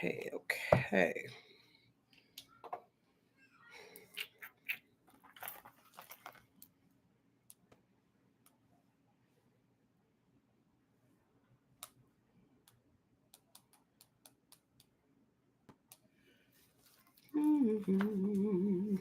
Okay. Mhm.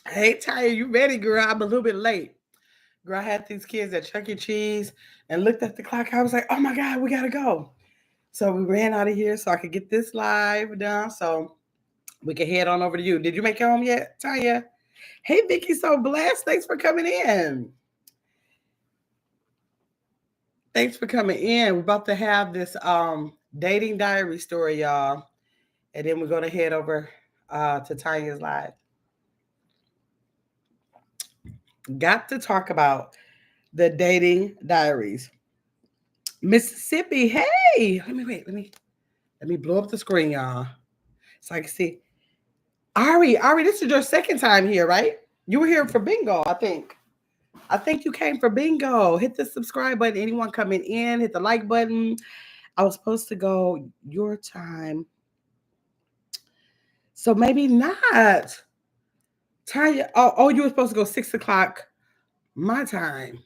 Hey, Taya, you ready, girl? I'm a little bit late. Girl, I had these kids at Chuck E. Cheese and looked at the clock. I was like, oh my God, we gotta go. So we ran out of here so I could get this live done. So we can head on over to you. Did you make it home yet, Tanya? Hey, Vicky, so blessed. Thanks for coming in. Thanks for coming in. We're about to have this dating diary story, y'all. And then we're gonna head over to Tanya's live. Got to talk about the dating diaries. Mississippi, hey, let me blow up the screen, y'all. So I can see. Ari, this is your second time here, right? You were here for bingo, I think. I think you came for bingo. Hit the subscribe button. Anyone coming in, hit the like button. I was supposed to go your time. So maybe not. Tanya, oh, you were supposed to go 6 o'clock my time.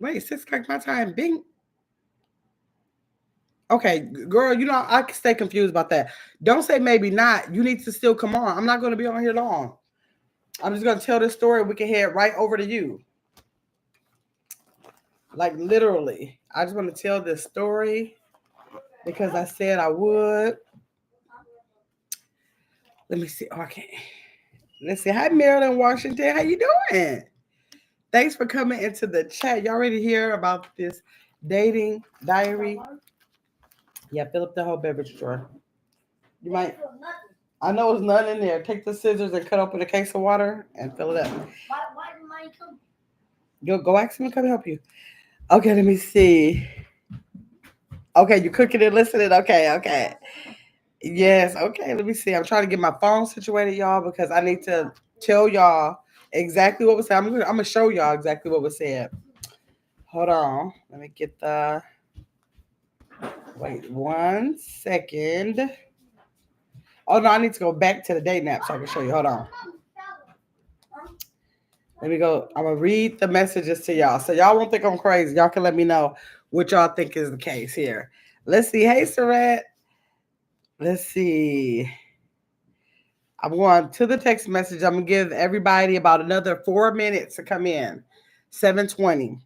Wait, 6 o'clock my time. Bing. Okay, girl, I can stay confused about that. Don't say maybe not. You need to still come on. I'm not going to be on here long. I'm just going to tell this story. We can head right over to you. Like literally. I just want to tell this story because I said I would. Let me see. Oh, I can't. Let's see. Hi, Marilyn Washington. How you doing? Thanks for coming into the chat. Y'all ready to hear about this dating diary? Yeah, fill up the whole beverage drawer. You might. I know there's none in there. Take the scissors and cut open a case of water and fill it up. Why didn't mine come? Go ask him to come help you. Okay, let me see. Okay, you cooking and listening. Okay. Yes, okay. Let me see. I'm trying to get my phone situated, y'all, because I need to tell y'all exactly what was said. I'm gonna show y'all exactly what was said. Hold on. Let me get the. Wait 1 second. Oh no, I need to go back to the day nap so I can show you. Hold on. Let me go. I'm gonna read the messages to y'all. So y'all won't think I'm crazy. Y'all can let me know what y'all think is the case here. Let's see. Hey, Sarat. Let's see. I'm going to the text message. I'm gonna give everybody about another 4 minutes to come in. 7:20.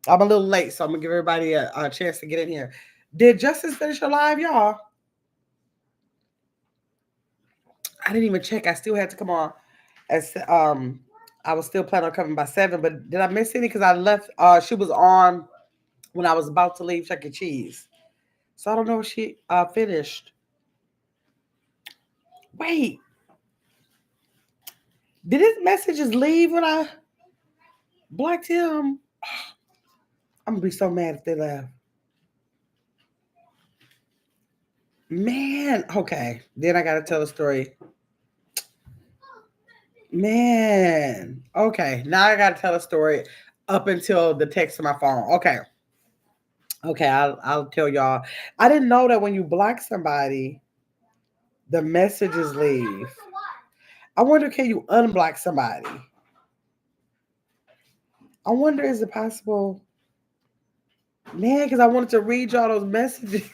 I'm a little late, so I'm gonna give everybody a chance to get in here. Did Justice finish her live, y'all? I didn't even check. I still had to come on. As I was still planning on coming by 7, but did I miss any? Because I left. She was on when I was about to leave Chuck E. Cheese, so I don't know if she finished. Wait, did his messages leave when I blocked him? I'm gonna be so mad if they left. Man, okay. Then I gotta tell the story. Man, okay. Now I gotta tell a story up until the text on my phone. Okay. I'll tell y'all. I didn't know that when you block somebody, the messages leave. I wonder, can you unblock somebody? I wonder, is it possible? Man, because I wanted to read y'all those messages.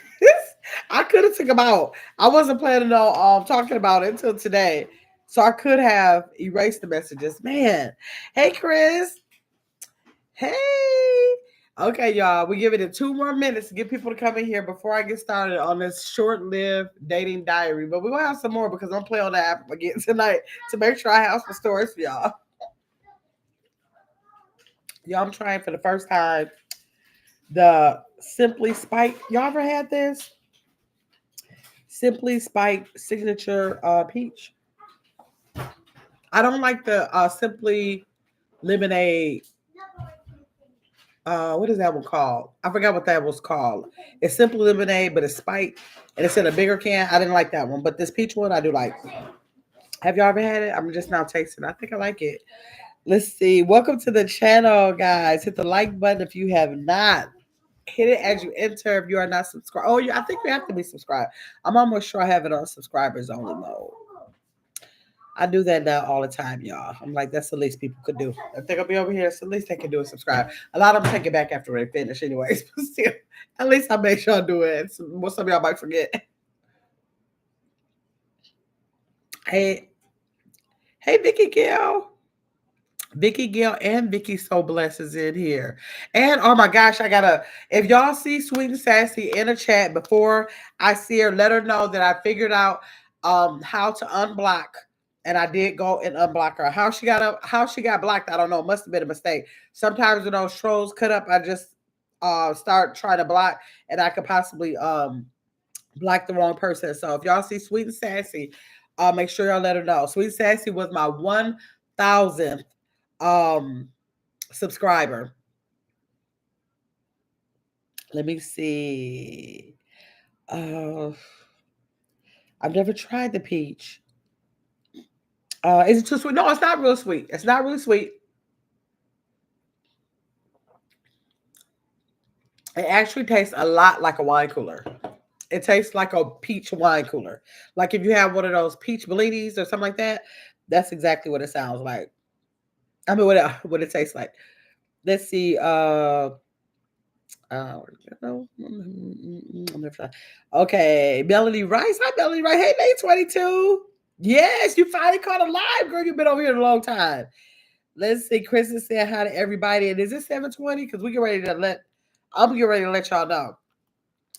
I could have took them out. I wasn't planning on talking about it until today. So I could have erased the messages. Man. Hey, Chris. Hey. Okay, y'all. We're giving it 2 more minutes to get people to come in here before I get started on this short-lived dating diary. But we're going to have some more because I'm playing on the app again tonight to make sure I have some stories for y'all. Y'all, I'm trying for the first time The Simply Spike. Y'all ever had this? Simply Spike signature peach. I don't like the Simply lemonade. What is that one called? I forgot what that was called. It's Simply Lemonade, but it's Spike, and it's in a bigger can. I didn't like that one, but this peach one I do like. Have y'all ever had it? I'm just now tasting. I think I like it. Let's see. Welcome to the channel, guys. Hit the like button if you have not. Hit it as you enter if you are not subscribed. Oh, yeah, I think you have to be subscribed. I'm almost sure I have it on subscribers only mode. I do that now all the time, y'all. I'm like, that's the least people could do. If they're gonna be over here, it's the least they can do is subscribe. A lot of them take it back after they finish, anyways. But still, at least I make sure I do it. What some of y'all might forget. Hey, hey, Vicky Gill. Vicky Gill and Vicky So Bless is in here. And oh my gosh, I gotta, if y'all see Sweet and Sassy in a chat before I see her, let her know that I figured out how to unblock. And I did go and unblock her. How she got blocked, I don't know. It must have been a mistake. Sometimes when those trolls cut up, I just start trying to block and I could possibly block the wrong person. So if y'all see Sweet and Sassy, make sure y'all let her know. Sweet and Sassy was my 1,000th subscriber. Let me see. I've never tried the peach. Is it too sweet? No, it's not real sweet. It's not really sweet. It actually tastes a lot like a wine cooler. It tastes like a peach wine cooler. Like if you have one of those peach bellinis or something like that, that's exactly what it sounds like. I mean, what it tastes like. Let's see. Okay, Melody Rice. Hi, Melody Rice. Hey, May 22. Yes, you finally caught a live, girl. You've been over here a long time. Let's see. Chris is saying hi to everybody. And is it 7:20? Because we get ready to I'm getting ready to let y'all know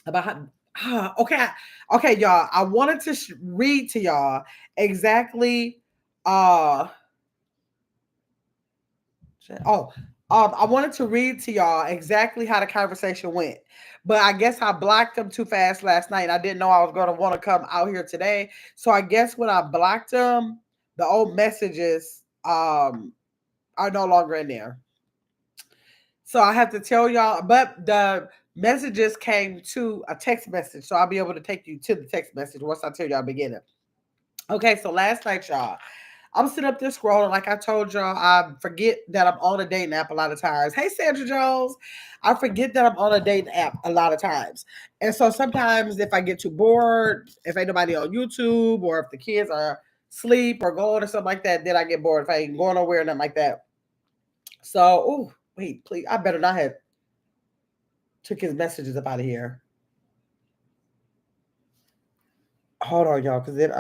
about how. Okay, y'all. I wanted to read to y'all exactly. Oh, I wanted to read to y'all exactly how the conversation went, but I guess I blocked them too fast last night. I didn't know I was going to want to come out here today, so I guess when I blocked them, the old messages are no longer in there. So I have to tell y'all, but the messages came to a text message, so I'll be able to take you to the text message once I tell y'all beginning. Okay, so last night, y'all, I'm sitting up there scrolling. Like I told y'all, I forget that I'm on a dating app a lot of times. Hey, Sandra Jones. I forget that I'm on a dating app a lot of times. And so sometimes if I get too bored, if ain't nobody on YouTube or if the kids are asleep or going or something like that, then I get bored if I ain't going nowhere or nothing like that. So, oh, wait, please. I better not have took his messages up out of here. Hold on, y'all, because then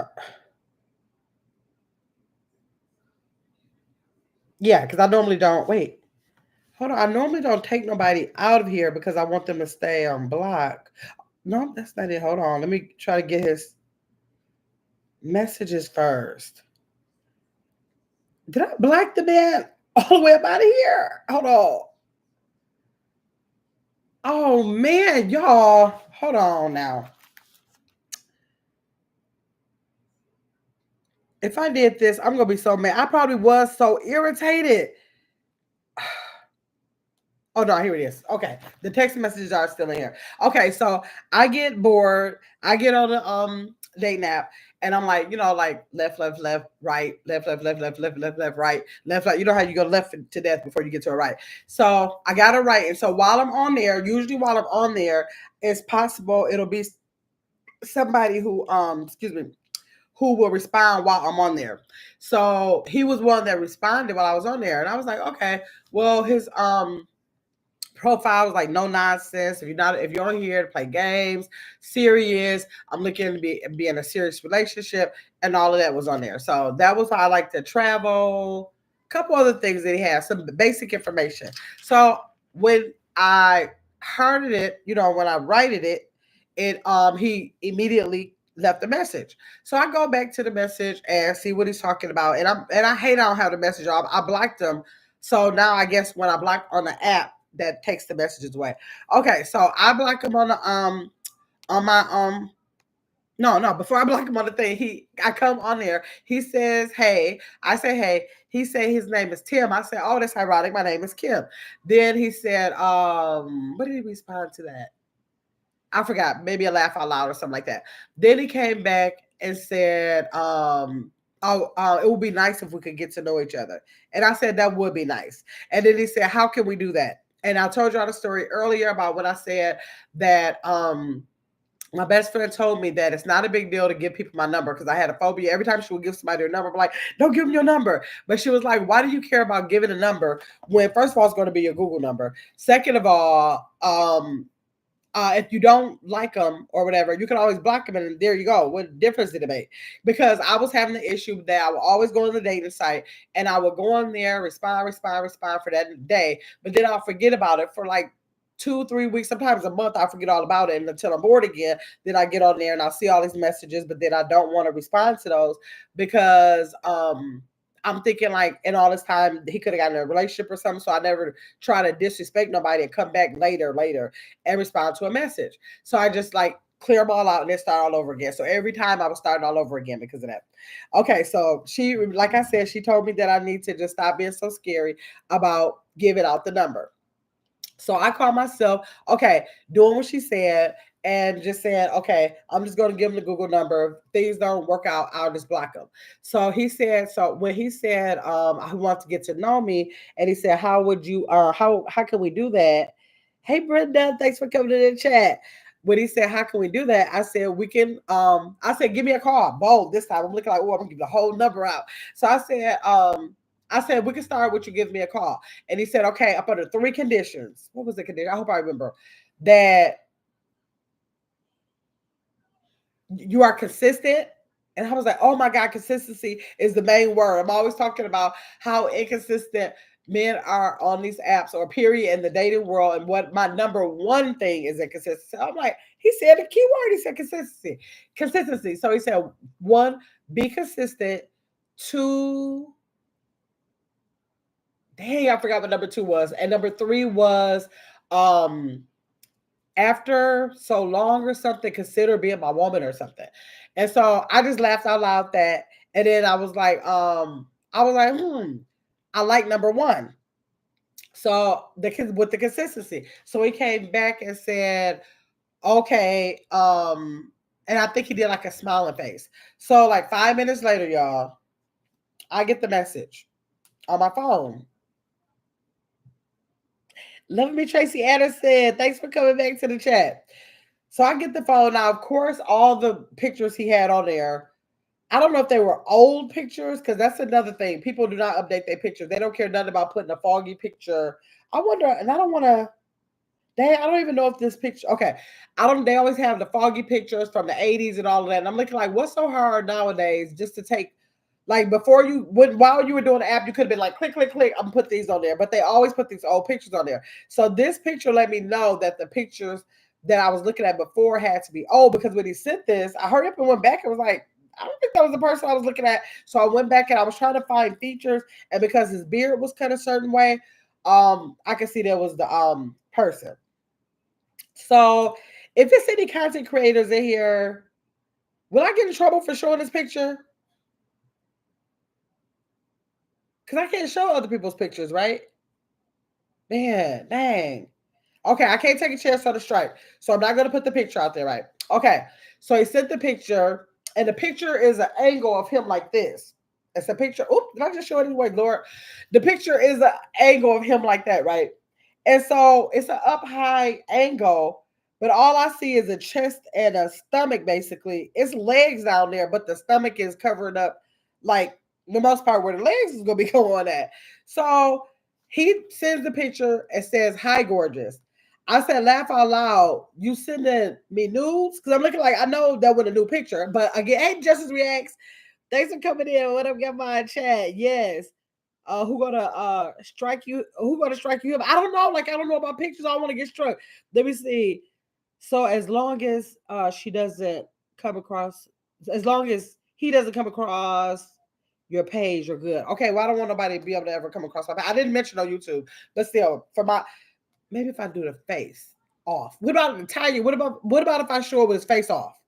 yeah, because I normally don't. Wait. Hold on. I normally don't take nobody out of here because I want them to stay on block. No, that's not it. Hold on. Let me try to get his messages first. Did I block the man all the way up out of here? Hold on. Oh man, y'all. Hold on now. If I did this, I'm gonna be so mad. I probably was so irritated. Oh no, here it is. Okay. The text messages are still in here. Okay, so I get bored. I get on the dating app and I'm like, like left, left, left, right, left, left, left, left, left, left, left, right, left, right. You know how you go left to death before you get to a right. So I got a right. And so while I'm on there, usually while I'm on there, it's possible it'll be somebody who excuse me, who will respond while I'm on there. So he was one that responded while I was on there. And I was like, okay, well, his profile was like no nonsense. If you're on here to play games, serious, I'm looking to be in a serious relationship, and all of that was on there. So that was how I like to travel. A couple other things that he had, some basic information. So when I heard it, when I writed it, he immediately left a message. So I go back to the message and see what he's talking about. And I hate I don't have the message. I blocked him. So now I guess when I block on the app, that takes the messages away. Okay, so I block him on my no, before I block him on the thing, I come on there. He says, "Hey." I say, "Hey." He said his name is Tim. I said, "Oh, that's ironic. My name is Kim." Then he said, what did he respond to that? I forgot, maybe a laugh out loud or something like that. Then he came back and said, "Oh, it would be nice if we could get to know each other." And I said, "That would be nice." And then he said, "How can we do that?" And I told y'all the story earlier about what I said that my best friend told me that it's not a big deal to give people my number because I had a phobia. Every time she would give somebody their number, I'm like, "Don't give them your number." But she was like, "Why do you care about giving a number when, first of all, it's going to be your Google number? Second of all, if you don't like them or whatever, you can always block them, and there you go. What difference did it make?" Because I was having the issue that I would always go on the dating site and I would go on there, respond for that day, but then I'll forget about it for like 2, 3 weeks, sometimes a month. I forget all about it, and until I'm bored again, then I get on there and I'll see all these messages, but then I don't want to respond to those because I'm thinking like in all this time he could have gotten a relationship or something. So I never try to disrespect nobody and come back later and respond to a message. So I just like clear them all out and then start all over again. So every time I was starting all over again because of that. Okay, so she, like I said, she told me that I need to just stop being so scary about giving out the number. So I called myself, okay, doing what she said and just saying, okay, I'm just going to give him the Google number. If things don't work out, I'll just block him. So he said, so when he said, I want to get to know me, and he said, how would you, how can we do that? Hey, Brenda, thanks for coming to the chat. When he said, how can we do that? I said, we can, I said, give me a call. Bold this time. I'm looking like, oh, I'm going to give the whole number out. So I said, we can start with you giving me a call. And he said, okay, up under 3 conditions. What was the condition? I hope I remember. That you are consistent. And I was like, oh my God, consistency is the main word. I'm always talking about how inconsistent men are on these apps or period in the dating world. And what my number one thing is inconsistency. I'm like, he said the key word. He said consistency. Consistency. So he said, 1, be consistent. 2, dang, I forgot what number 2 was. And number 3 was um after so long or something, consider being my woman or something. And so I just laughed out loud that. And then I was like, I like number 1. So with the consistency. So he came back and said, okay, and I think he did like a smiling face. So like 5 minutes later, y'all, I get the message on my phone. Love me, Tracy Anderson. Thanks for coming back to the chat. So I get the phone. Now, of course, all the pictures he had on there, I don't know if they were old pictures, because that's another thing. People do not update their pictures. They don't care nothing about putting a foggy picture. I wonder, and I don't want to, I don't even know if this picture, okay. They always have the foggy pictures from the 80s and all of that. And I'm looking like, what's so hard nowadays just to take, like before while you were doing the app, you could have been like, click, click, click, I'm gonna put these on there. But they always put these old pictures on there. So this picture let me know that the pictures that I was looking at before had to be old, because when he sent this, I hurried up and went back and was like, I don't think that was the person I was looking at. So I went back and I was trying to find features, and because his beard was cut a certain way, I could see there was the person. So if it's any content creators in here, will I get in trouble for showing this picture? Because I can't show other people's pictures, right? Man, dang. Okay, I can't take a chance on the strike. So I'm not going to put the picture out there, right? Okay, so he sent the picture, and the picture is an angle of him like this. It's a picture. Oops, did I just show it anyway, Lord? The picture is an angle of him like that, right? And so it's an up high angle, but all I see is a chest and a stomach, basically. It's legs down there, but the stomach is covered up, like the most part where the legs is going to be going at. So he sends the picture and says, "Hi, gorgeous." I said, laugh out loud. You sending me nudes? Because I'm looking like, I know that with a new picture. But again, hey, Justice Reacts. Thanks for coming in. What up, got my chat? Yes. Who gonna strike you? Who gonna strike you up? I don't know. Like, I don't know about pictures. I don't want to get struck. Let me see. So as long as she doesn't come across, as long as he doesn't come across your page, you're good. Okay, well, I don't want nobody to be able to ever come across my page. I didn't mention on YouTube, but still, for Maybe if I do the face off. What about Tanya? What about if I show it with his face off?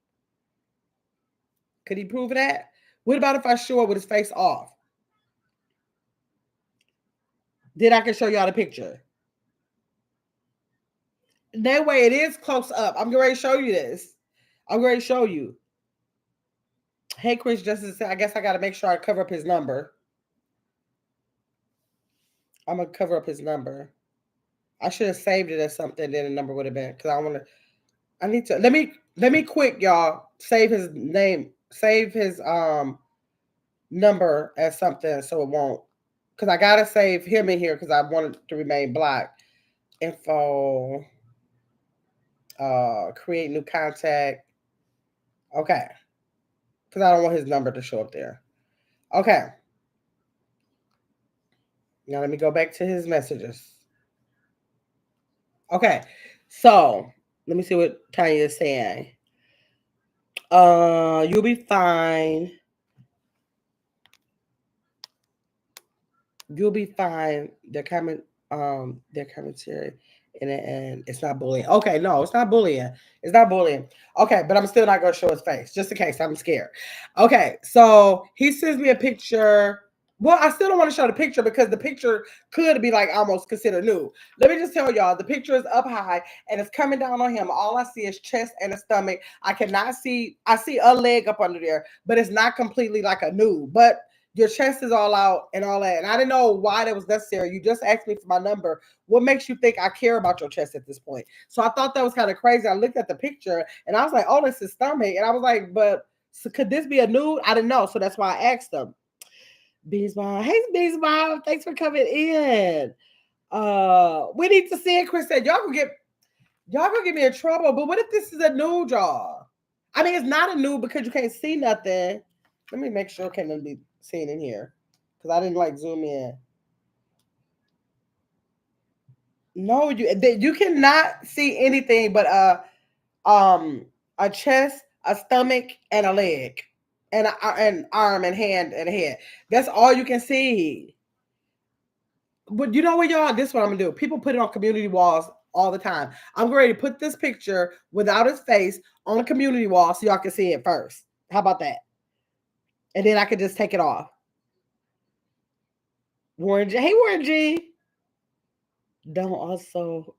Could he prove that? What about if I show it with his face off? Then I can show y'all the picture. That way it is close up. I'm going to show you this. I'm going to show you. Hey, Chris Justice, I guess I got to make sure I cover up his number. I'm going to cover up his number. I should have saved it as something, then the number would have been, because I need to, let me quick, y'all, save his name, save his number as something so it won't, because I got to save him in here because I want it to remain black. Info, create new contact. Okay. Because I don't want his number to show up there. Okay. Now let me go back to his messages. Okay. So let me see what Tanya is saying. You'll be fine. You'll be fine. They're commentary and it's not bullying. Okay, no, it's not bullying. It's not bullying. Okay, but I'm still not gonna show his face just in case. I'm scared. Okay, so he sends me a picture. Well, I still don't want to show the picture because the picture could be like almost considered nude. Let me just tell y'all, the picture is up high and it's coming down on him. All I see is chest and a stomach. I see a leg up under there, but it's not completely like a nude. But your chest is all out and all that. And I didn't know why that was necessary. You just asked me for my number. What makes you think I care about your chest at this point? So I thought that was kind of crazy. I looked at the picture and I was like, oh, this is stomach. And I was like, but so could this be a nude? I didn't know. So that's why I asked them. Bees Mom. Hey, Bees Mom. Thanks for coming in. We need to see it. Chris said, y'all gonna get me in trouble. But what if this is a nude, y'all? I mean, it's not a nude because you can't see nothing. Let me make sure can be seen in here because I didn't like zoom in. No, you cannot see anything but a chest, a stomach, and a leg, and an arm and hand and head. That's all you can see. But you know what, y'all? This is what I'm gonna do. People put it on community walls all the time. I'm ready to put this picture without his face on a community wall so y'all can see it first. How about that? And then I could just take it off. Warren G. Hey, Warren G. Don't also.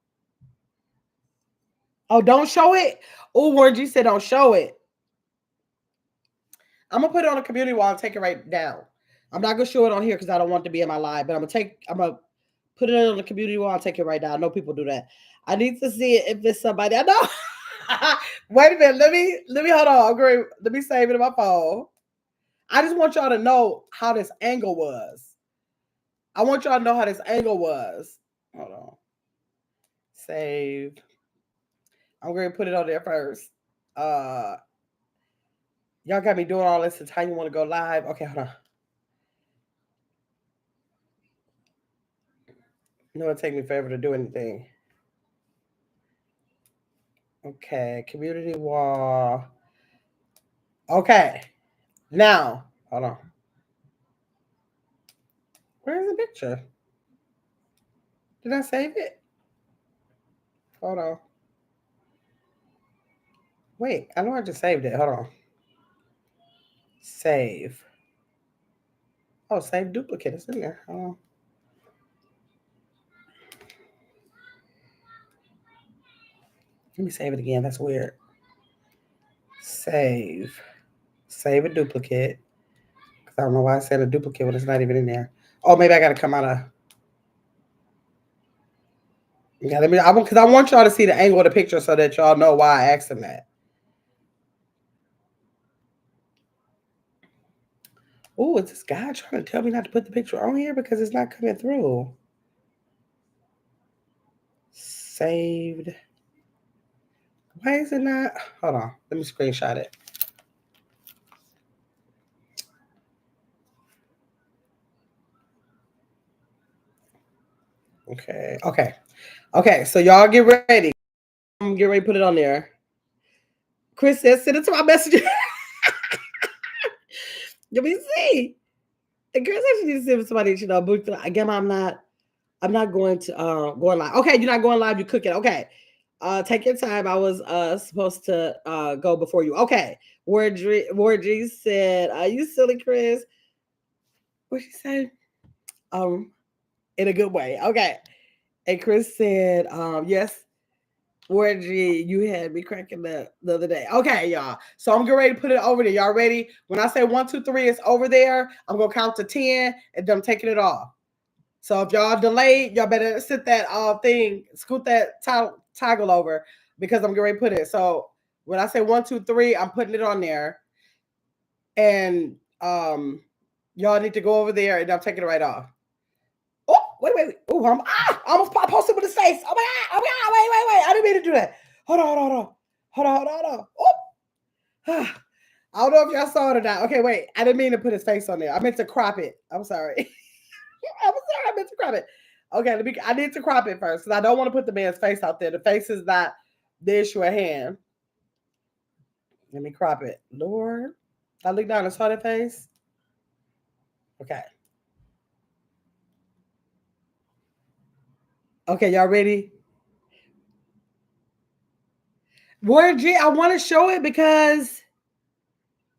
Oh, don't show it. Oh, Warren G said don't show it. I'm gonna put it on a community wall and take it right down. I'm not gonna show it on here because I don't want it to be in my live, but I'm gonna put it on the community wall and take it right down. I know people do that. I need to see it if it's somebody I know. Wait a minute. Let me hold on. Great. Let me save it in my phone. I just want y'all to know how this angle was. I want y'all to know how this angle was. Hold on. Save. I'm going to put it on there first. Y'all got me doing all this. It's how you want to go live. Okay, hold on. No, it'll take me forever to do anything. Okay, community wall. Okay, now, hold on. Where's the picture? Did I save it? Hold on. Wait, I know I just saved it. Hold on. Save. Oh, save duplicate. It's in there. Hold on. Let me save it again. That's weird. Save. Save a duplicate. Because I don't know why I said a duplicate when it's not even in there. Oh, maybe I got to come out of. Yeah, because I want y'all to see the angle of the picture so that y'all know why I asked them that. Oh, is this guy trying to tell me not to put the picture on here because it's not coming through? Saved. Why is it not? Hold on. Let me screenshot it. Okay. So y'all get ready. I'm getting ready to put it on there. Chris says, send it to my messenger. Let me see. The girls actually need to send it to somebody that you know. But again, I'm not. I'm not going to going live. Okay, you're not going live. You're cooking. Okay. Take your time. I was supposed to go before you. Okay. Wardry said, you silly Chris. What she say? Um, in a good way. Okay. And Chris said, yes, Wardry, you had me cracking the other day. Okay, y'all. So I'm getting ready to put it over there. Y'all ready? When I say 1, 2, 3, it's over there. I'm gonna count to 10 and then I'm taking it off. So if y'all delayed, y'all better sit that thing, scoot that toggle over because I'm getting ready to put it. So when I say 1, 2, 3, I'm putting it on there, and y'all need to go over there, and I'm taking it right off. Oh, wait. Oh, I almost posted with his face. Oh my god! Oh my god! Wait! I didn't mean to do that. Hold on. Oh, I don't know if y'all saw it or not. Okay, wait. I didn't mean to put his face on there. I meant to crop it. I'm sorry. I meant to crop it. Okay, I need to crop it first because I don't want to put the man's face out there. The face is not the issue at hand. Let me crop it. Lord. I look down and saw that face. Okay. Okay, y'all ready? Warren G, I want to show it because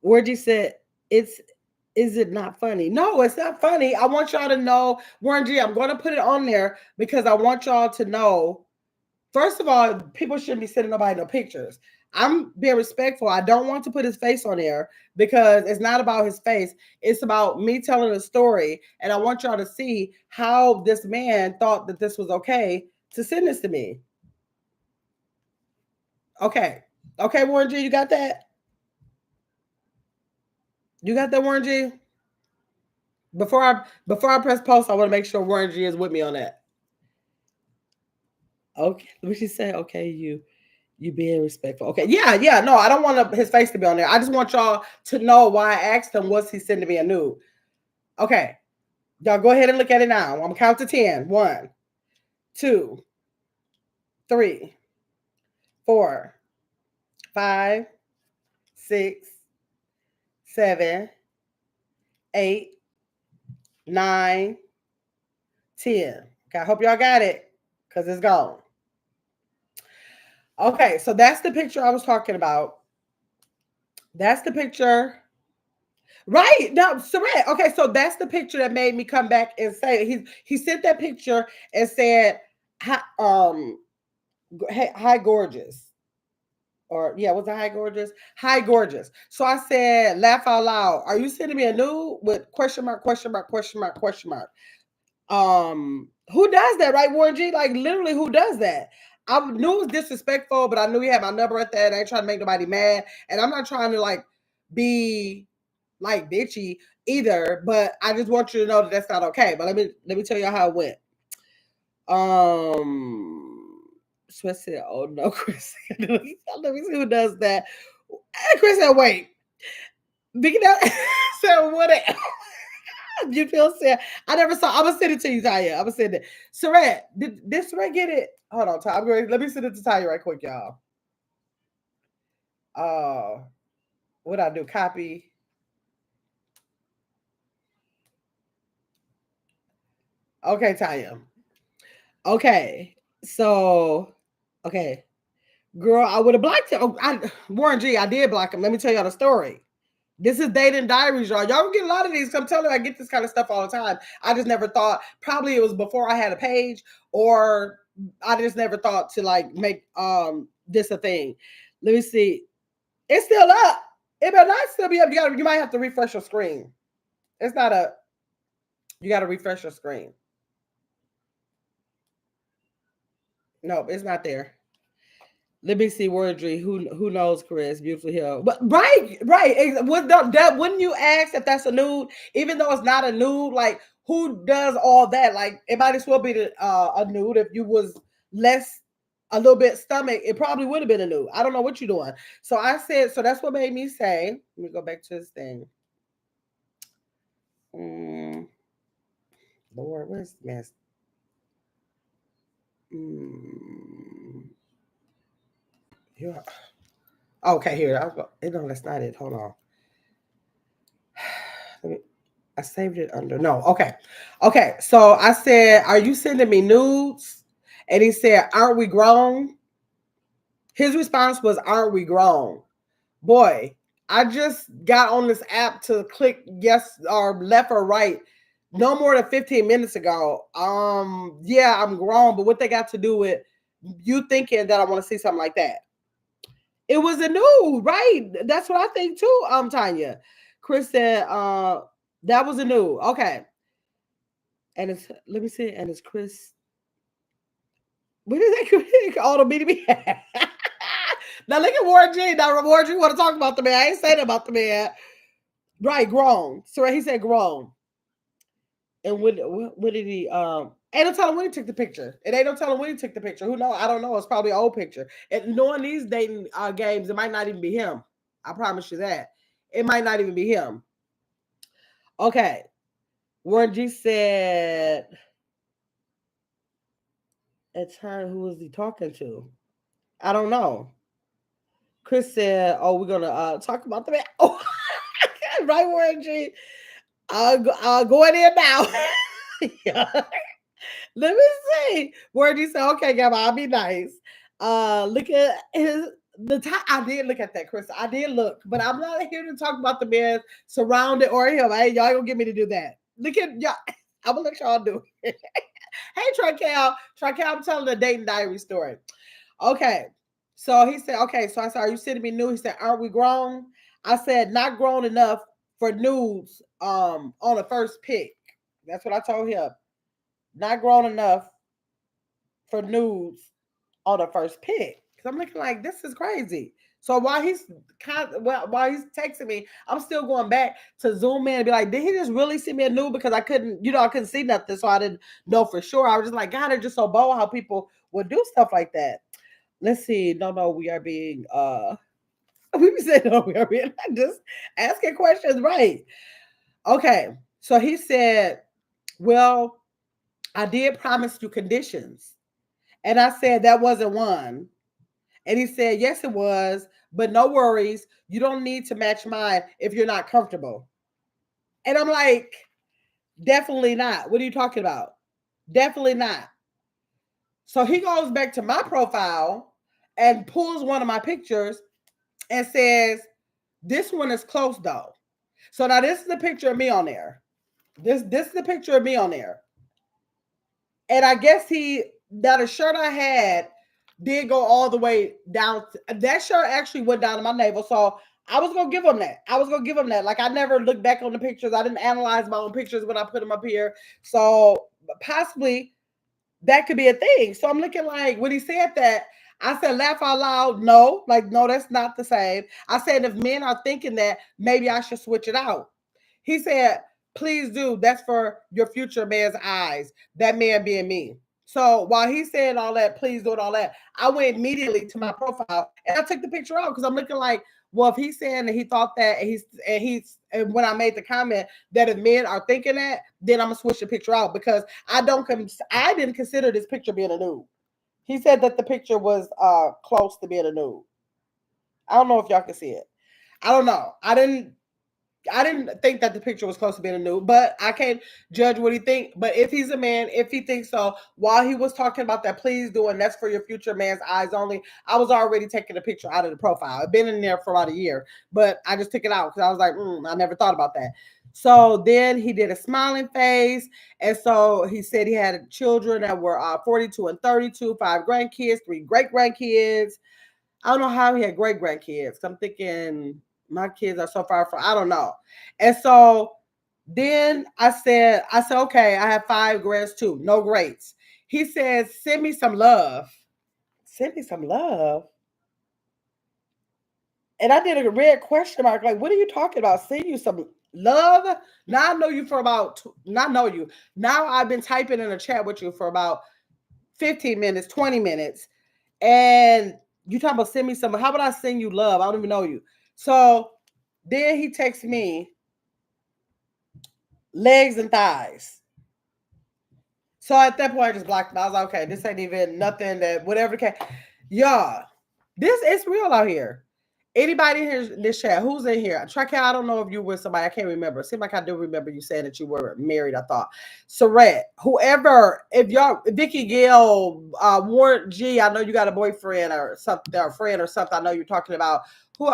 Warren G said it's is it not funny? No, it's not funny. I want y'all to know, Warren G, I'm going to put it on there because I want y'all to know. First of all, people shouldn't be sending nobody no pictures. I'm being respectful. I don't want to put his face on there because it's not about his face. It's about me telling a story. And I want y'all to see how this man thought that this was okay to send this to me. Okay. Okay, Warren G, you got that? You got that, Warren G? Before I press post, I want to make sure Warren G is with me on that. Okay. What she say? Okay, you being respectful. Okay. Yeah. No, I don't want his face to be on there. I just want y'all to know why I asked him, was he sending me a nude? Okay. Y'all go ahead and look at it now. I'm gonna count to 10. 1, 2, 3, 4, 5, 6, 7, 8, 9, 10. Okay, I hope y'all got it because it's gone. Okay, so that's the picture I was talking about. That's the picture. Right. No, Saret. Okay, so that's the picture that made me come back and say he sent that picture and said, hi, hi gorgeous. Or yeah, was it hi gorgeous? Hi gorgeous. So I said, laugh out loud. Are you sending me a nude with question mark, question mark, question mark, question mark? Who does that, right, Warren G? Like literally, who does that? I knew it was disrespectful, but I knew he had my number right there, and I ain't trying to make nobody mad. And I'm not trying to like be like bitchy either, but I just want you to know that that's not okay. But let me tell you how it went. Sweat said, "Oh no, Chris." Let me see who does that. And Chris said, "Wait." Big that said, "What?" You feel sad? I never saw. I'm gonna send it to you, Taya. I'm gonna send it. Sarat, did Sarat get it? Hold on, Ty. Let me send it to Taya right quick, y'all. What I do? Copy. Okay, Taya. Okay, so okay, girl, I would have blocked him. Warren G, I did block him. Let me tell y'all the story. This is dating diaries, y'all. Y'all get a lot of these. I'm telling you, I get this kind of stuff all the time. I just never thought. Probably it was before I had a page, or I just never thought to like make this a thing. Let me see. It's still up. It better not still be up. You might have to refresh your screen. It's not a. You got to refresh your screen. Nope, it's not there. Let me see wordry. Who knows, Chris? Beautiful hill. But right. Wouldn't you ask if that's a nude, even though it's not a nude? Like who does all that? Like it might as well be a nude if you was less a little bit stomach. It probably would have been a nude. I don't know what you're doing. So I said. So that's what made me say. Let me go back to this thing. Lord, where's the mess? Yeah. Okay, here. No, that's not it. Hold on. I saved it under no. Okay. Okay. So I said, "Are you sending me nudes?" And he said, "Aren't we grown?" His response was, "Aren't we grown?" Boy, I just got on this app to click yes or left or right no more than 15 minutes ago. Yeah, I'm grown, but what they got to do with you thinking that I want to see something like that? It was a nude, right? That's what I think too. Tanya. Chris said, that was a nude. Okay. And it's let me see, and it's Chris. What is that? All the me. Now look at Warren G. Now Warren G want to talk about the man. I ain't saying about the man. Right, grown. So he said grown. And what did he ain't no telling when he took the picture. It ain't no telling when he took the picture. Who knows? I don't know. It's probably an old picture. And knowing these dating games, it might not even be him. I promise you that. It might not even be him. Okay. Warren G said, it's her. Who was he talking to? I don't know. Chris said, "Oh, we're gonna talk about the man." Oh, right, Warren G. I'll go in there now. Yeah. Let me see. Warren G said, "Okay, Gamma, I'll be nice." Look at his the time. I did look at that, Chris. I did look, but I'm not here to talk about the man surrounded or him. Hey, y'all gonna get me to do that. Look at y'all. I'm gonna let y'all do it. Hey, Traquel. I'm telling a dating diary story. Okay. So he said, okay. So I said, "Are you sending me nudes?" He said, "Aren't we grown?" I said, "Not grown enough for nudes on the first pick." That's what I told him. Not grown enough for nudes on the first pick. Cause I'm looking like this is crazy. So while he's texting me, I'm still going back to zoom in and be like, did he just really send me a nude? Because I couldn't see nothing, so I didn't know for sure. I was just like, God, it's just so bold how people would do stuff like that. Let's see. No, we are being we be saying no, we are being just asking questions, right? Okay. So he said, well, I did promise you conditions. And I said that wasn't one. And he said, yes, it was, but no worries. You don't need to match mine if you're not comfortable. And I'm like, definitely not. What are you talking about? Definitely not. So he goes back to my profile and pulls one of my pictures and says, this one is close though. So now this is the picture of me on there. This is the picture of me on there. And I guess the shirt I had did go all the way down. That shirt actually went down to my navel. So I was gonna give him that. Like I never looked back on the pictures. I didn't analyze my own pictures when I put them up here. So possibly that could be a thing. So I'm looking like when he said that, I said, laugh out loud. No, like, no, that's not the same. I said, if men are thinking that, maybe I should switch it out. He said, please do. That's for your future man's eyes. That man being me. So while he's saying all that, please do it, all that, I went immediately to my profile and I took the picture out because I'm looking like, well, if he's saying that he thought that and when I made the comment that if men are thinking that, then I'm gonna switch the picture out because I didn't consider this picture being a nude. He said that the picture was close to being a nude. I don't know if y'all can see it. I don't know. I didn't think that the picture was close to being a nude, but I can't judge what he think. But if he's a man, if he thinks so, while he was talking about that, please do, and that's for your future man's eyes only. I was already taking the picture out of the profile. I've been in there for about a year, but I just took it out because I was like, I never thought about that. So then he did a smiling face, and so he said he had children that were 42 and 32, 5 grandkids, 3 great grandkids. I don't know how he had great grandkids. I'm thinking my kids are so far from, I don't know. And so then I said, okay, I have 5 grands too. No greats. He says, send me some love. Send me some love. And I did a red question mark. Like, what are you talking about? Send you some love? Now I know you for about, not know you. Now I've been typing in a chat with you for about 15 minutes, 20 minutes. And you talking about send me some. How about I send you love? I don't even know you. So then he texts me legs and thighs. So at that point, I just blocked him. I was like, okay, this ain't even nothing that whatever the case. Y'all, this is real out here. Anybody here in this chat? Who's in here? Track, I don't know if you were with somebody. I can't remember. Seemed like I do remember you saying that you were married. I thought. Saret, whoever, if y'all, Vicky Gill, Warren G, I know you got a boyfriend or something, or a friend or something. I know you're talking about who.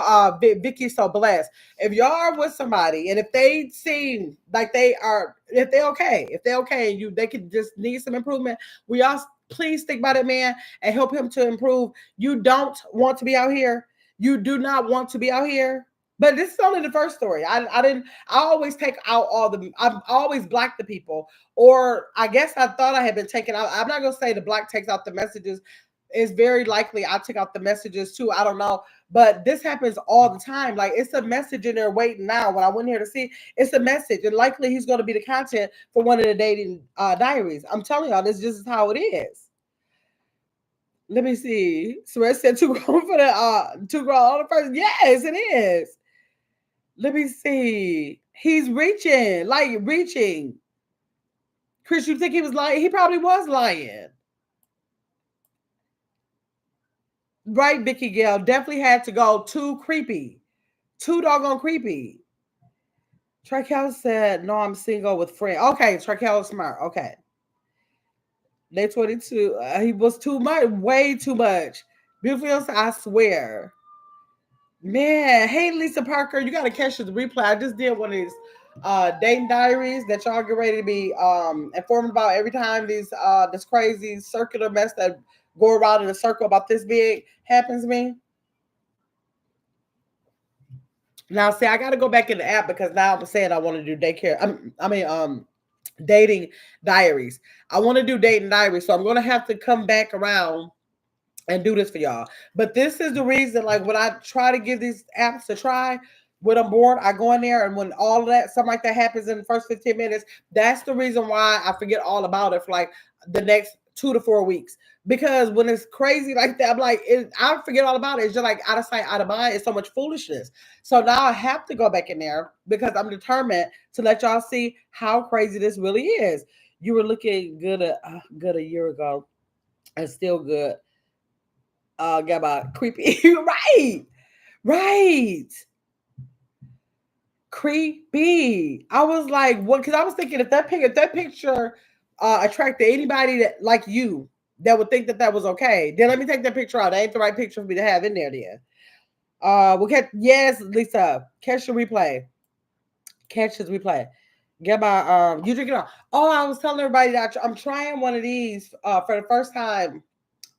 Vicky's so blessed. If y'all are with somebody, and if they seem like they are, if they're okay, and they could just need some improvement, we all please stick by that man and help him to improve. You don't want to be out here. You do not want to be out here. But this is only the first story. I always take out I've always blocked the people. Or I guess I thought I had been taken out. I'm not gonna say the block takes out the messages. It's very likely I took out the messages too. I don't know. But this happens all the time. Like it's a message in there waiting now. When I went here to see, it's a message. And likely he's gonna be the content for one of the dating diaries. I'm telling y'all, this just is how it is. Let me see. Swear said too grown for the too grown on the first. Yes, it is. Let me see. He's reaching, like reaching. Chris, you think he was lying? He probably was lying. Right, Vicky Gale definitely had to go too creepy. Too doggone creepy. Trakel said, no, I'm single with friend. Okay, Trakel is smart. Okay. Day 22. He was too much, way too much. Beautiful, I swear. Man, hey Lisa Parker, you gotta catch the replay. I just did one of these dating diaries that y'all get ready to be informed about every time this crazy circular mess that go around in a circle about this big happens to me. Now see, I gotta go back in the app because now I'm saying I want to do daycare. Dating diaries. I want to do dating diaries, so I'm gonna have to come back around and do this for y'all. But this is the reason, like when I try to give these apps a try, when I'm bored, I go in there, and when all of that, something like that happens in the first 15 minutes, that's the reason why I forget all about it for like the next 2 to 4 weeks. Because when it's crazy like that, I'm like, I forget all about it. It's just like out of sight, out of mind. It's so much foolishness. So now I have to go back in there because I'm determined to let y'all see how crazy this really is. You were looking good a year ago and still good. Got about creepy. Right. Right. Creepy. I was like, what? Because I was thinking if that picture attracted anybody that like you that would think that that was okay, then let me take that picture out. That ain't the right picture for me to have in there. Then we'll catch. Yes, Lisa, catch the replay. Catch his replay. Get my you drink it all. Oh, I was telling everybody that I'm trying one of these for the first time.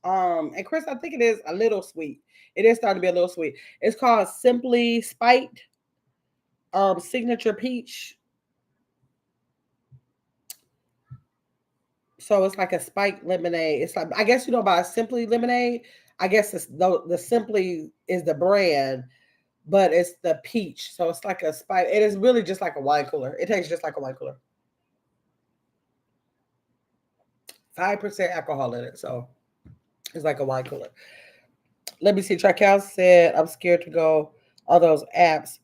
And Chris, I think it is a little sweet. It is starting to be a little sweet. It's called Simply Spiked Signature Peach. So it's like a spiked lemonade. It's like, I guess you know about Simply lemonade. I guess it's the Simply is the brand, but it's the peach. So it's like a spike. It is really just like a wine cooler. It tastes just like a wine cooler. 5% alcohol in it. So it's like a wine cooler. Let me see. Tracal said, I'm scared to go on those apps.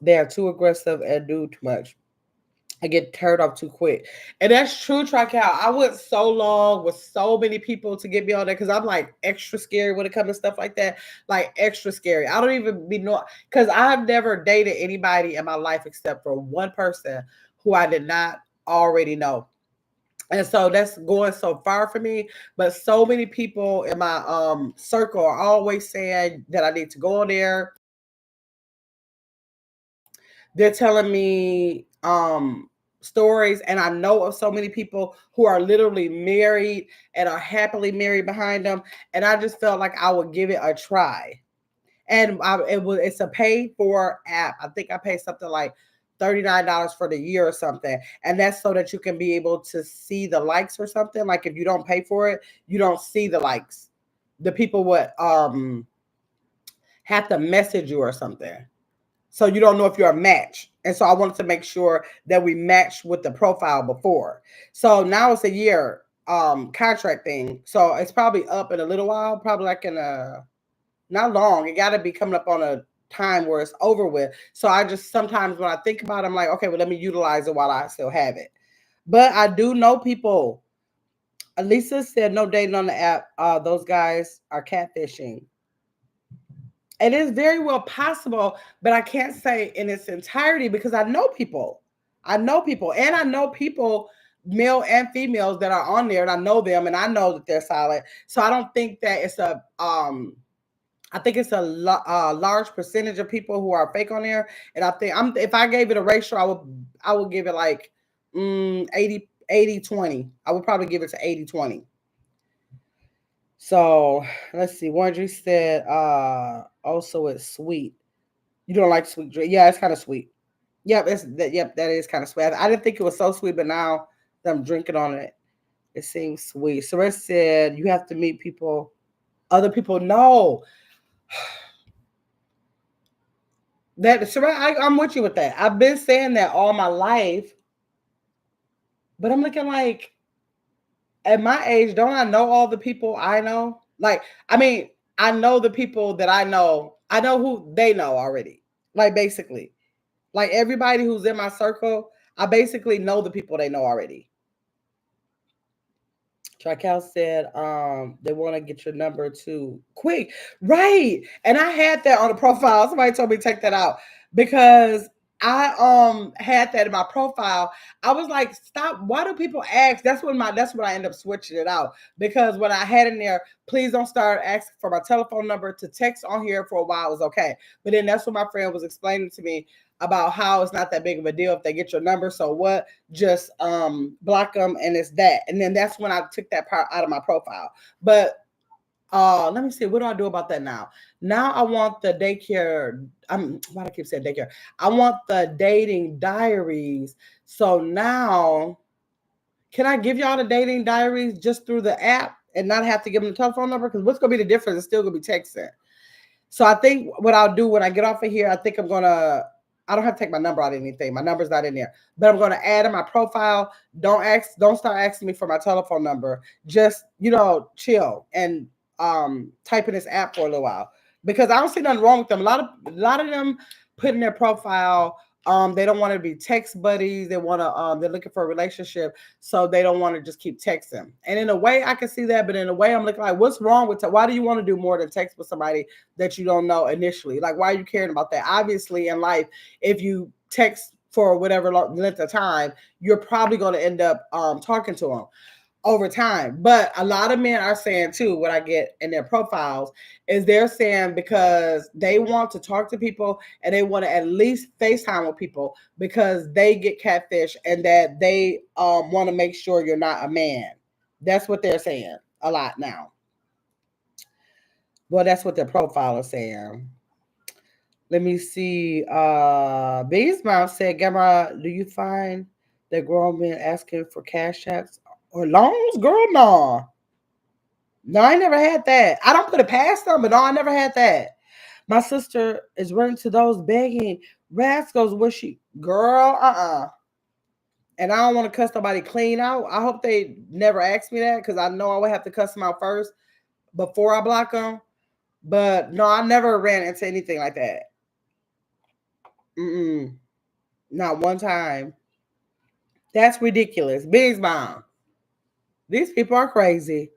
They are too aggressive and do too much. I get turned off too quick. And that's true, Tracal. I went so long with so many people to get me on there because I'm like extra scary when it comes to stuff like that. Like extra scary. I don't even be know because I've never dated anybody in my life except for one person who I did not already know. And so that's going so far for me. But so many people in my circle are always saying that I need to go on there. They're telling me stories, and I know of so many people who are literally married and are happily married behind them. And I just felt like I would give it a try. And it's a paid for app. I think I paid something like $39 for the year or something. And that's so that you can be able to see the likes or something. Like if you don't pay for it, you don't see the likes. The people would have to message you or something. So you don't know if you're a match. And so I wanted to make sure that we matched with the profile before. So now it's a year contract thing. So it's probably up in a little while, probably like in not long. It got to be coming up on a time where it's over with. So I just sometimes when I think about it, I'm like, okay, well, let me utilize it while I still have it. But I do know people. Lisa said no dating on the app. Those guys are catfishing. It is very well possible, but I can't say in its entirety because I know people. I know people, and I know people, male and females, that are on there, and I know them, and I know that they're solid. So I don't think that it's a I think it's a large percentage of people who are fake on there, and I think I'm if I gave it a ratio, I would give it like 80-20. I would probably give it to 80-20. So let's see. Wandry said, also it's sweet. You don't like sweet drink? Yeah, it's kind of sweet. Yep, that is kind of sweet. I didn't think it was so sweet, but now that I'm drinking on it, it seems sweet. Sarah said you have to meet people. Other people know that. Sarah, I'm with you with that. I've been saying that all my life, but I'm looking like at my age, don't I know all the people I know? Like, I mean, I know the people that I know. I know who they know already. Like, basically, like everybody who's in my circle, I basically know the people they know already. Trical said, they want to get your number too quick. Right. And I had that on the profile. Somebody told me to take that out because I had that in my profile. I was like, stop. Why do people ask? That's when I end up switching it out. Because when I had in there, please don't start asking for my telephone number. To text on here for a while was okay. But then that's what my friend was explaining to me about how it's not that big of a deal if they get your number. So what? Just block them, and it's that. And then that's when I took that part out of my profile. But let me see, what do I do about that now? Now I want the daycare. Why do I keep saying daycare? I want the dating diaries. So now, can I give y'all the dating diaries just through the app and not have to give them the telephone number? Because what's gonna be the difference? It's still gonna be texting. So I think what I'll do when I get off of here, I think I don't have to take my number out of anything. My number's not in there. But I'm gonna add in my profile. Don't start asking me for my telephone number. Just, chill and type in this app for a little while. Because I don't see nothing wrong with them. A lot of them put in their profile, they don't want to be text buddies. They're looking for a relationship, so they don't want to just keep texting. And in a way, I can see that, but in a way, I'm looking like, what's wrong with that? Why do you want to do more than text with somebody that you don't know initially? Like, why are you caring about that? Obviously, in life, if you text for whatever length of time, you're probably going to end up talking to them over time. But a lot of men are saying too, what I get in their profiles is they're saying because they want to talk to people and they want to at least FaceTime with people because they get catfish and that they want to make sure you're not a man. That's what they're saying a lot now. Well, that's what their profile is saying. Let me see. Bee's Mouth said, Gamma, do you find that grown men asking for cash checks or loans? Girl, no. No, I never had that. I don't put it past them, but no, I never had that. My sister is running to those begging rascals. Where she, girl, And I don't want to cuss nobody clean out. I hope they never ask me that because I know I would have to cuss them out first before I block them. But no, I never ran into anything like that. Mm-mm. Not one time. That's ridiculous. Big's mom. These people are crazy.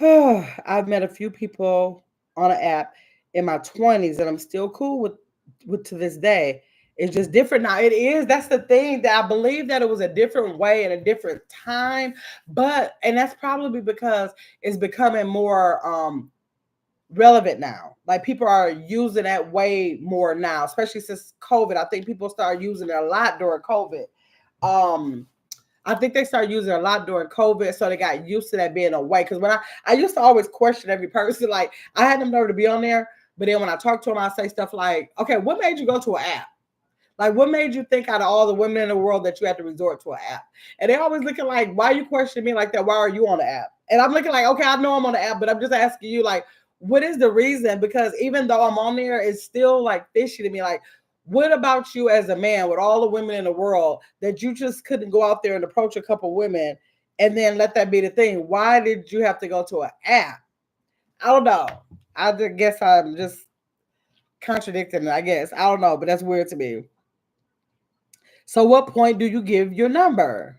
I've met a few people on an app in my 20s and I'm still cool with to this day. It's just different now. It is. That's the thing that I believe that it was a different way and a different time. And that's probably because it's becoming more relevant now. Like people are using that way more now, especially since COVID. I think people started using it a lot during COVID. Um, I think they started using it a lot during COVID, so they got used to that being a way. Because when I used to always question every person, like I had them nerve to be on there, but then when I talk to them, I say stuff like, "Okay, what made you go to an app? Like, what made you think out of all the women in the world that you had to resort to an app?" And they always looking like, "Why are you questioning me like that? Why are you on the app?" And I'm looking like, "Okay, I know I'm on the app, but I'm just asking you, like, what is the reason?" Because even though I'm on there, it's still like fishy to me. Like, what about you as a man with all the women in the world that you just couldn't go out there and approach a couple women and then let that be the thing? Why did you have to go to an app? I don't know. I guess I'm just contradicting it, I guess. I don't know, but that's weird to me. So, what point do you give your number?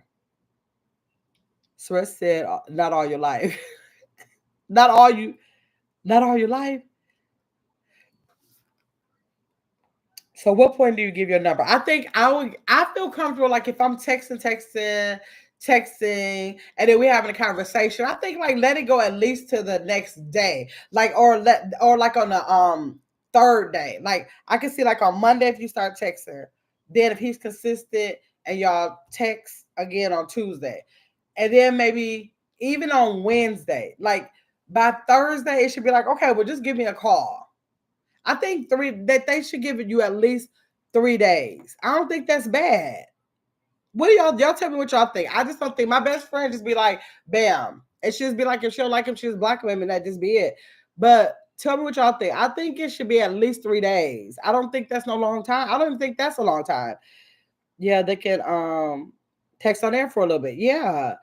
Sweat said, "Not all your life, not all you, not all your life." So what point do you give your number? I think I feel comfortable like if I'm texting and then we having a conversation. I think like let it go at least to the next day. Like or like on the third day. Like I can see like on Monday if you start texting, then if he's consistent and y'all text again on Tuesday. And then maybe even on Wednesday. Like by Thursday it should be like, okay, well just give me a call. I think that they should give you at least 3 days. I don't think that's bad. What do y'all tell me what y'all think? I just don't think my best friend just be like, bam. And she just be like, if she don't like him, she just block him and that just be it. But tell me what y'all think. I think it should be at least 3 days. I don't think that's no long time. I don't even think that's a long time. Yeah, they can text on there for a little bit. Yeah.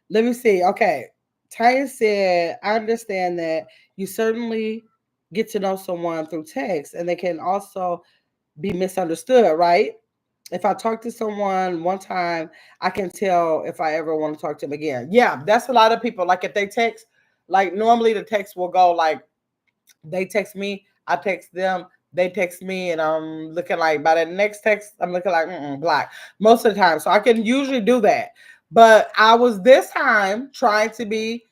Let me see. Okay. Taya said, I understand that you certainly get to know someone through text and they can also be misunderstood, right? If I talk to someone one time, I can tell if I ever want to talk to them again. Yeah, that's a lot of people. Like if they text, like normally the text will go like they text me, I text them, they text me, and I'm looking like by the next text, I'm looking like black most of the time. So I can usually do that. But I was this time trying to be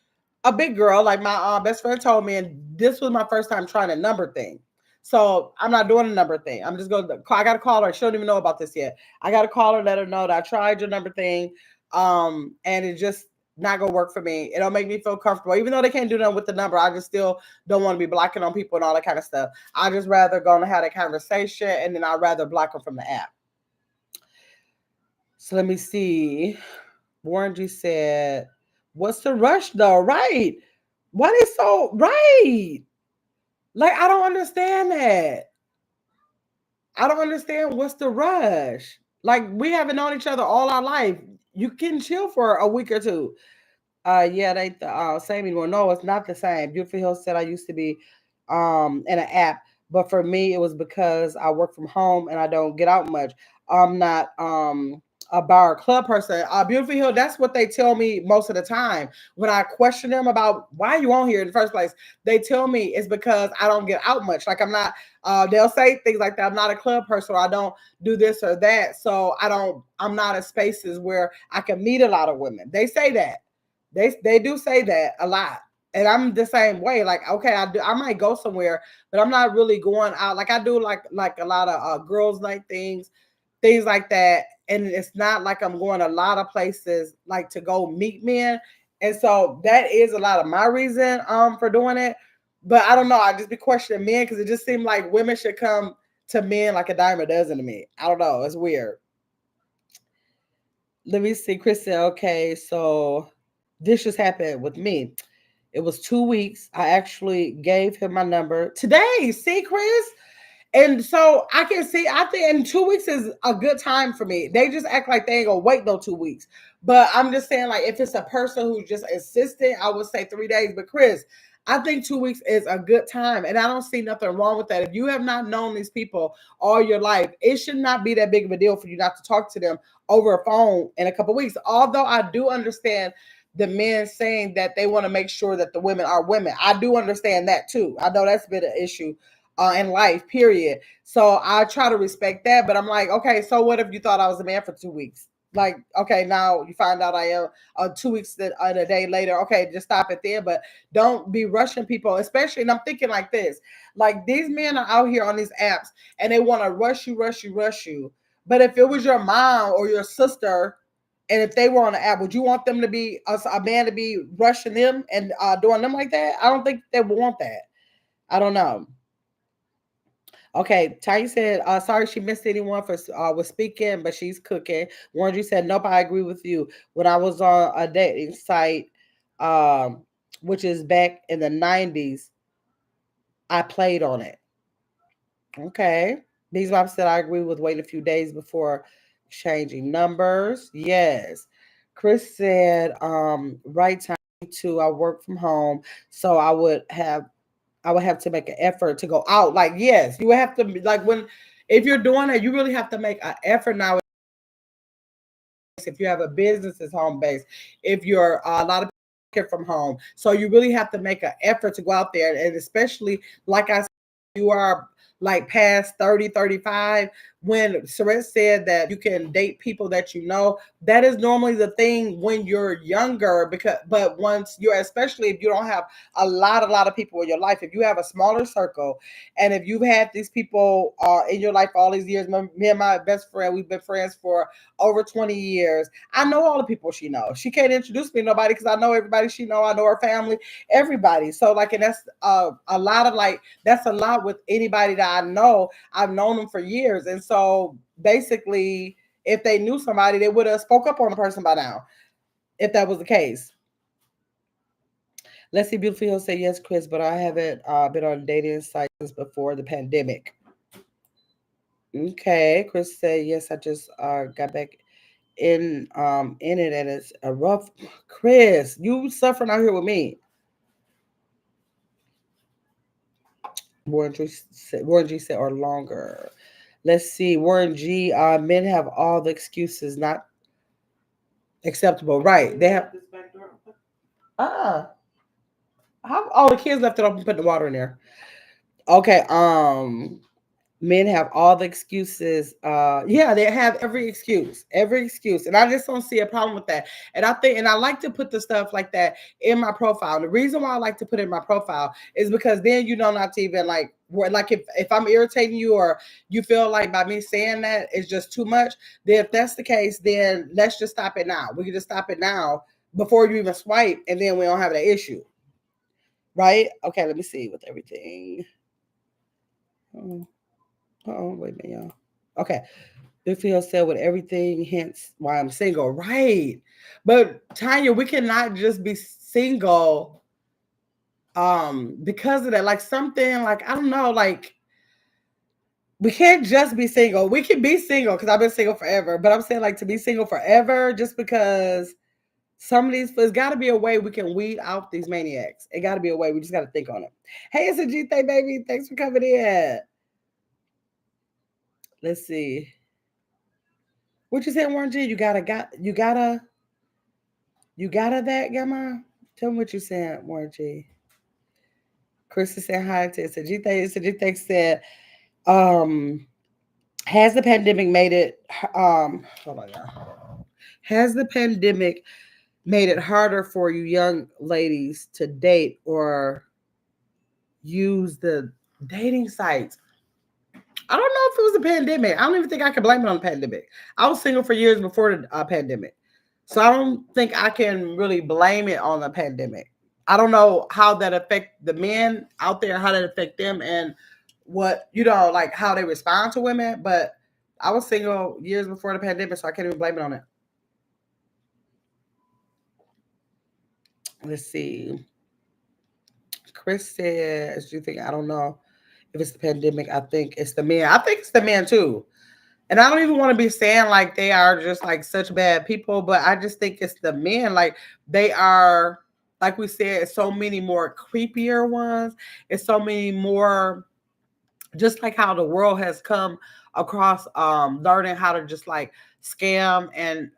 a big girl, like my best friend told me, and this was my first time trying a number thing. So I'm not doing a number thing. I'm just going to I got to call her. She don't even know about this yet. I got to call her, let her know that I tried your number thing. And it just not gonna work for me. It don't make me feel comfortable. Even though they can't do that with the number, I just still don't want to be blocking on people and all that kind of stuff. I just rather go and have that conversation and then I'd rather block them from the app. So let me see. Warren G said, what's the rush though? Right. What is so right? Like I don't understand that. I don't understand what's the rush. Like we haven't known each other all our life. You can chill for a week or two. Yeah, they the same anymore. No, it's not the same. Beautiful Hill said I used to be in an app, but for me it was because I work from home and I don't get out much. I'm not a bar or club person. Beautiful Hill, that's what they tell me most of the time. When I question them about why you on here in the first place, they tell me it's because I don't get out much. Like I'm not they'll say things like that. I'm not a club person or I don't do this or that. So I'm not in spaces where I can meet a lot of women. They say that. They do say that a lot. And I'm the same way. Like, okay, I might go somewhere, but I'm not really going out. Like I do like a lot of girls night things like that. And it's not like I'm going a lot of places like to go meet men. And so that is a lot of my reason for doing it. But I don't know. I just be questioning men because it just seemed like women should come to men like a dime a dozen to me. I don't know. It's weird. Let me see. Chris said, okay, so this just happened with me. It was 2 weeks. I actually gave him my number today. See, Chris? And so I can see, I think in 2 weeks is a good time for me. They just act like they ain't gonna wait no 2 weeks. But I'm just saying, like, if it's a person who's just insistent, I would say 3 days. But Chris, I think 2 weeks is a good time. And I don't see nothing wrong with that. If you have not known these people all your life, it should not be that big of a deal for you not to talk to them over a phone in a couple of weeks. Although I do understand the men saying that they want to make sure that the women are women. I do understand that too. I know that's been an issue in life, period. So I try to respect that, but I'm like, okay, so what if you thought I was a man for 2 weeks? Like, okay, now you find out I am 2 weeks and a day later. Okay, just stop it there, but don't be rushing people, especially. And I'm thinking like this: like these men are out here on these apps and they want to rush you, rush you, rush you. But if it was your mom or your sister, and if they were on the app, would you want them to be a man to be rushing them and doing them like that? I don't think they would want that. I don't know. Okay, Tanya said, sorry she missed anyone for was speaking, but she's cooking. Warren, you said, nope, I agree with you. When I was on a dating site, um, which is back in the 90s, I played on it. Okay. These Mom said, I agree with waiting a few days before changing numbers. Yes. Chris said, right time to I work from home, so I would have to make an effort to go out. Like, yes, you would have to like when if you're doing it, you really have to make an effort now. If you have a business that's home based, if you're a lot of people from home, so you really have to make an effort to go out there, and especially like I said, you are like past 30, 35. When Saret said that you can date people that you know, that is normally the thing when you're younger. Because but once you're, especially if you don't have a lot of people in your life, if you have a smaller circle, and if you've had these people in your life for all these years, me and my best friend, we've been friends for over 20 years. I know all the people she knows. She can't introduce me to nobody because I know everybody she know. I know her family, everybody. So like, and that's a lot of like, that's a lot with anybody that I know. I've known them for years. And so basically, if they knew somebody, they would have spoke up on the person by now, if that was the case. Let's see, Beautiful Hill say yes, Chris, but I haven't been on dating sites since before the pandemic. Okay, Chris said yes. I just got back in it, and it's a rough. Chris, you suffering out here with me. Warren G said or longer. Let's see, Warren G. Men have all the excuses not acceptable, right? They have. Ah, how all the kids left it open, putting the water in there. Okay, men have all the excuses. Yeah, they have every excuse, and I just don't see a problem with that. And I think, and I like to put the stuff like that in my profile. And the reason why I like to put it in my profile is because then you know not to even like, like if I'm irritating you, or you feel like by me saying that it's just too much, then if that's the case, then let's just stop it now. We can just stop it now before you even swipe, and then we don't have that issue, right? Okay, let me see with everything. Oh, wait a minute, y'all. Okay. Bigfield said with everything, hence why I'm single. Right. But Tanya, we cannot just be single because of that. Like something like, I don't know, like we can't just be single. We can be single because I've been single forever. But I'm saying like to be single forever just because some of these, there's got to be a way we can weed out these maniacs. It got to be a way. We just got to think on it. Hey, it's a G Thing, baby. Thanks for coming in. Let's see. What you saying, Warren G? You gotta that, Gamma? Tell me what you saying, Warren G. Chris is saying hi to Sajita said, um, has the pandemic made it hold on, y'all. Has the pandemic made it harder for you young ladies to date or use the dating sites? I don't know if it was a pandemic. I don't even think I can blame it on the pandemic. I was single for years before the pandemic. So I don't think I can really blame it on the pandemic. I don't know how that affect the men out there, how that affect them, and what, like how they respond to women. But I was single years before the pandemic, so I can't even blame it on it. Let's see. Chris says, "Do you think I don't know if it's the pandemic? I think it's the men. I think it's the men too. And I don't even want to be saying like they are just like such bad people, but I just think it's the men. Like they are, like we said, so many more creepier ones. It's so many more, just like how the world has come across learning how to just like scam and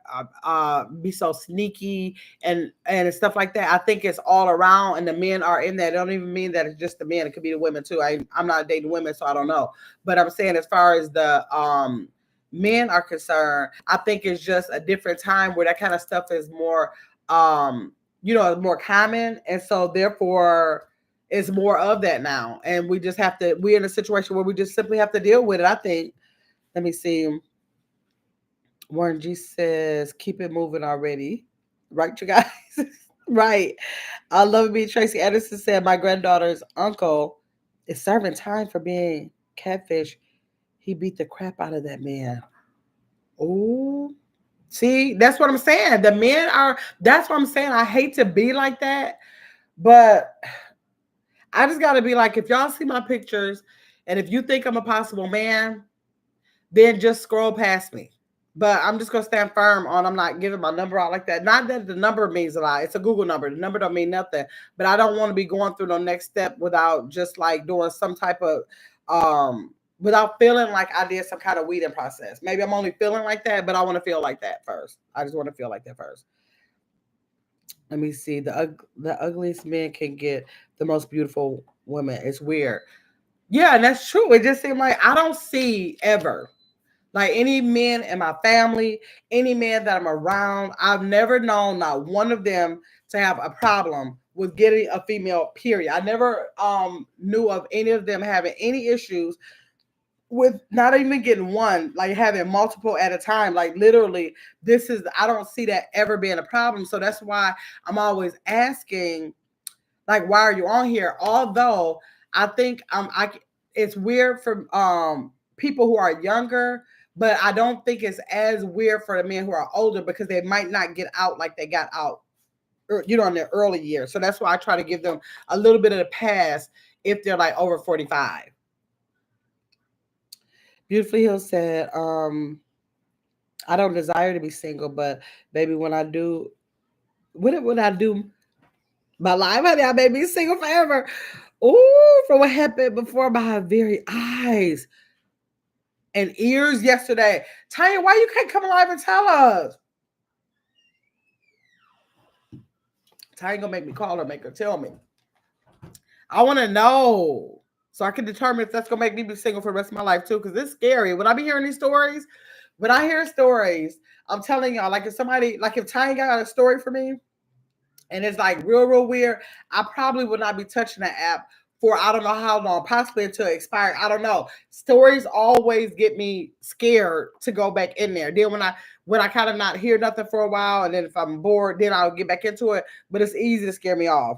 be so sneaky and stuff like that. I think it's all around, and the men are in that. It don't even mean that it's just the men. It could be the women too. I'm not dating women, so I don't know, but I'm saying as far as the men are concerned, I think it's just a different time where that kind of stuff is more more common, and so therefore it's more of that now, and we just have to. We're in a situation where we just simply have to deal with it. I think. Let me see. Warren G says, "Keep it moving already." Right, you guys. Right. I love me. Tracy Anderson said, "My granddaughter's uncle is serving time for being catfish. He beat the crap out of that man." Oh, see, that's what I'm saying. The men are. That's what I'm saying. I hate to be like that, but I just got to be like, if y'all see my pictures and if you think I'm a possible man, then just scroll past me. But I'm just going to stand firm on I'm not giving my number out like that. Not that the number means a lot. It's a Google number. The number don't mean nothing. But I don't want to be going through the next step without just like doing some type of, without feeling like I did some kind of weeding process. Maybe I'm only feeling like that, but I want to feel like that first. I just want to feel like that first. Let me see. The ugliest men can get the most beautiful women. It's weird. Yeah, and that's true. It just seemed like I don't see ever like any men in my family, any man that I'm around. I've never known not one of them to have a problem with getting a female. Period. I never knew of any of them having any issues with not even getting one, like having multiple at a time. Like literally, this is I don't see that ever being a problem. So that's why I'm always asking like, why are you on here? Although I think it's weird for people who are younger, but I don't think it's as weird for the men who are older because they might not get out like they got out, in their early years. So that's why I try to give them a little bit of the pass if they're like over 45. Beautifully Hill said, I don't desire to be single, but baby, when I do, when I do my life, honey, I may be single forever. Ooh, from what happened before my very eyes and ears yesterday. Tanya, why you can't come alive and tell us? Tanya gonna make me call her, make her tell me. I want to know so I can determine if that's gonna make me be single for the rest of my life too. Because it's scary when I be hearing these stories. When I hear stories, I'm telling y'all, like if somebody, like if Tanya got a story for me, and it's like real, real weird, I probably would not be touching the app for I don't know how long, possibly until it expires. I don't know. Stories always get me scared to go back in there. Then when I kind of not hear nothing for a while, and then if I'm bored, then I'll get back into it. But it's easy to scare me off.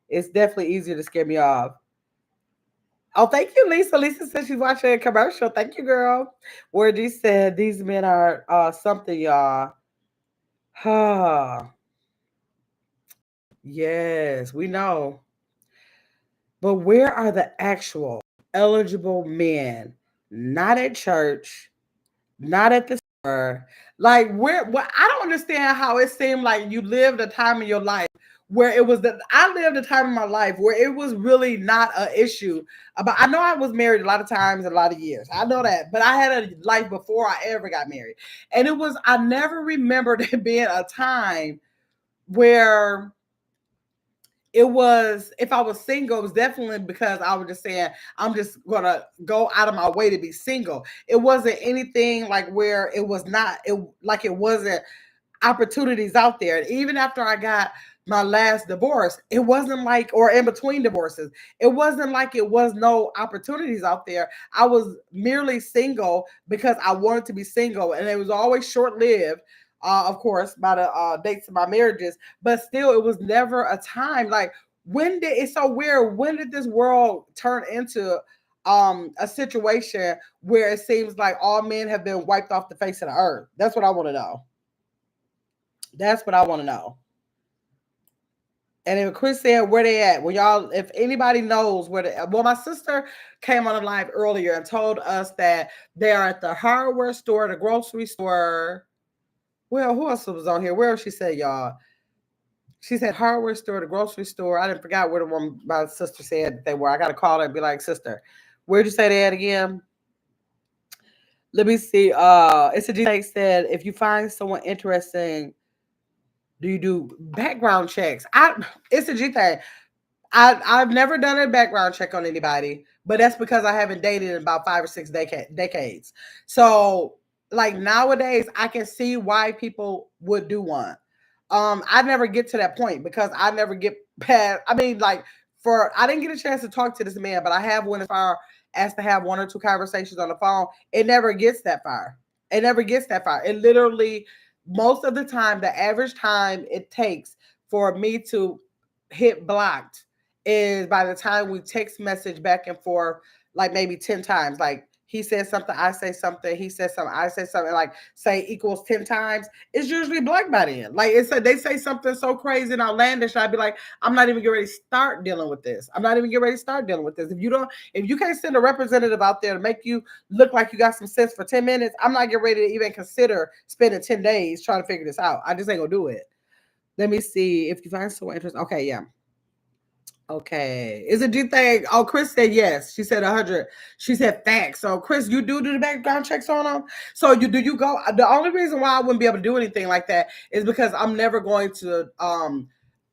It's definitely easier to scare me off. Oh, thank you, Lisa. Lisa said she's watching a commercial. Thank you, girl. Where they said these men are something, y'all. Yes, we know. But where are the actual eligible men? Not at church, not at the store. Like where? Well, I don't understand how it seemed like you lived a time in your life where it was that I lived a time in my life where it was really not an issue. About I know I was married a lot of times, a lot of years. I know that, but I had a life before I ever got married, and it was I never remembered it being a time where it was if I was single, it was definitely because I was just saying I'm just gonna go out of my way to be single. It wasn't anything like where it was not it like it wasn't opportunities out there. And even after I got my last divorce, it wasn't like, or in between divorces, it wasn't like it was no opportunities out there. I was merely single because I wanted to be single, and it was always short lived. Of course, by the dates of my marriages, but still, it was never a time like when did it's so weird. When did this world turn into a situation where it seems like all men have been wiped off the face of the earth? That's what I want to know. That's what I want to know. And if Chris said where they at, well, y'all, if anybody knows where they, well, my sister came on the live earlier and told us that they are at the hardware store, the grocery store. Well, who else was on here? Where she said, y'all? She said hardware store, the grocery store. I didn't forget where the one my sister said they were. I got to call her and be like, sister, where'd you say they at again? Let me see. It's a G said if you find someone interesting, do you do background checks? It's a G thing. I've never done a background check on anybody, but that's because I haven't dated in about 5 or 6 decades. So like nowadays, I can see why people would do one. I never get to that point because I never get past. I mean, like I didn't get a chance to talk to this man, but I have went as far as to have one or two conversations on the phone. It never gets that far. It never gets that far. It literally, most of the time, the average time it takes for me to hit blocked is by the time we text message back and forth, like maybe 10 times. Like he says something, I say something, he says something, I say something, like say equals 10 times. It's usually black by then. Like it's they say something so crazy and outlandish, I'd be like, I'm not even getting ready to start dealing with this. I'm not even getting ready to start dealing with this. If you can't send a representative out there to make you look like you got some sense for 10 minutes, I'm not getting ready to even consider spending 10 days trying to figure this out. I just ain't gonna do it. Let me see if you find someone interesting. Okay, yeah. Okay. Is it do you think? Oh, Chris said yes. She said 100. She said facts. So, Chris, you do the background checks on them? So, you go? The only reason why I wouldn't be able to do anything like that is because I'm never going to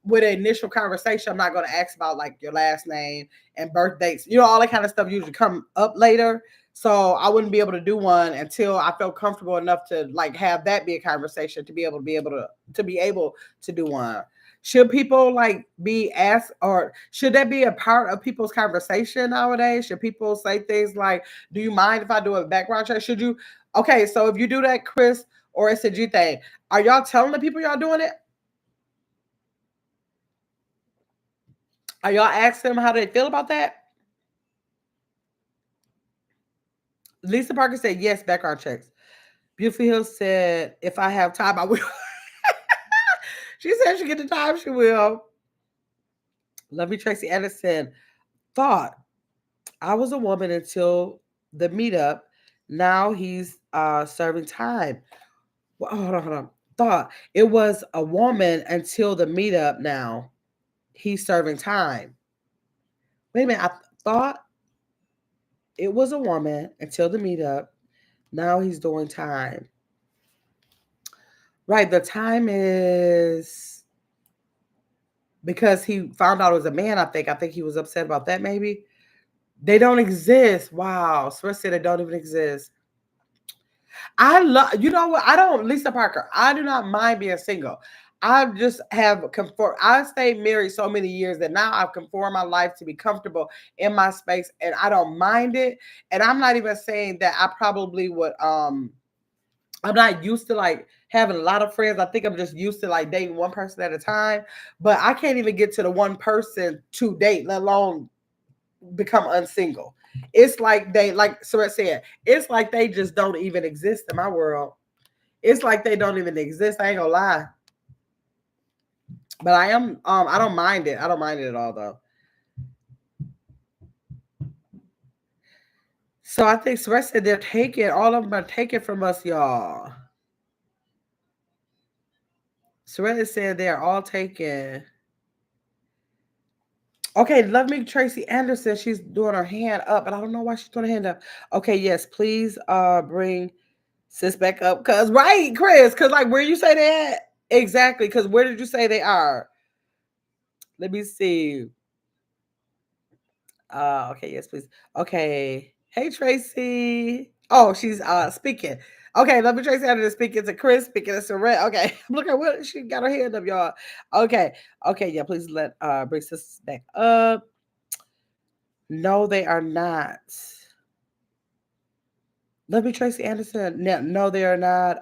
with an initial conversation, I'm not going to ask about like your last name and birth dates. You know, all that kind of stuff usually come up later. So I wouldn't be able to do one until I felt comfortable enough to like have that be a conversation to be able to do one. Should people like be asked, or should that be a part of people's conversation nowadays? Should people say things like, "Do you mind if I do a background check?" Should you? Okay, so if you do that, Chris, or it's a G thing, are y'all telling the people y'all doing it? Are y'all asking them how they feel about that? Lisa Parker said yes, background checks. Beautiful Hill said, if I have time, I will. She said she get the time, she will. Lovely Tracy Anderson thought I was a woman until the meetup. Now he's serving time. Well, hold on. Thought it was a woman until the meetup. Now he's serving time. Wait a minute. I thought it was a woman until the meetup. Now he's doing time. Right. The time is because he found out it was a man, I think. I think he was upset about that, maybe. They don't exist. Wow. Swear said they don't even exist. I love, you know what? I don't, Lisa Parker, I do not mind being single. I just have conform. I stayed married so many years that now I've conformed my life to be comfortable in my space, and I don't mind it. And I'm not even saying that I probably would. I'm not used to like having a lot of friends. I think I'm just used to like dating one person at a time. But I can't even get to the one person to date, let alone become unsingle. It's like they, like Surratt said, it's like they just don't even exist in my world. It's like they don't even exist. I ain't gonna lie. But I am I don't mind it. I don't mind it at all though. So I think Surratt said they're taking, all of them are taken from us, y'all. Surratt said they're all taken. Okay, love me Tracy Anderson. She's doing her hand up, and I don't know why she's doing her hand up. Okay, yes, please bring sis back up. Cause right, Chris, cause like where you say they at? Exactly, because where did you say they are? Let me see. Okay, yes, please. Okay. Hey Tracy. Oh, she's speaking. Okay, let me Tracy Anderson speaking to Chris, speaking to Surrett. Okay. Look at what she got her hand up, y'all. Okay. Okay, yeah, please let bring sis back up. No, they are not. Let me Tracy Anderson. No, they are not.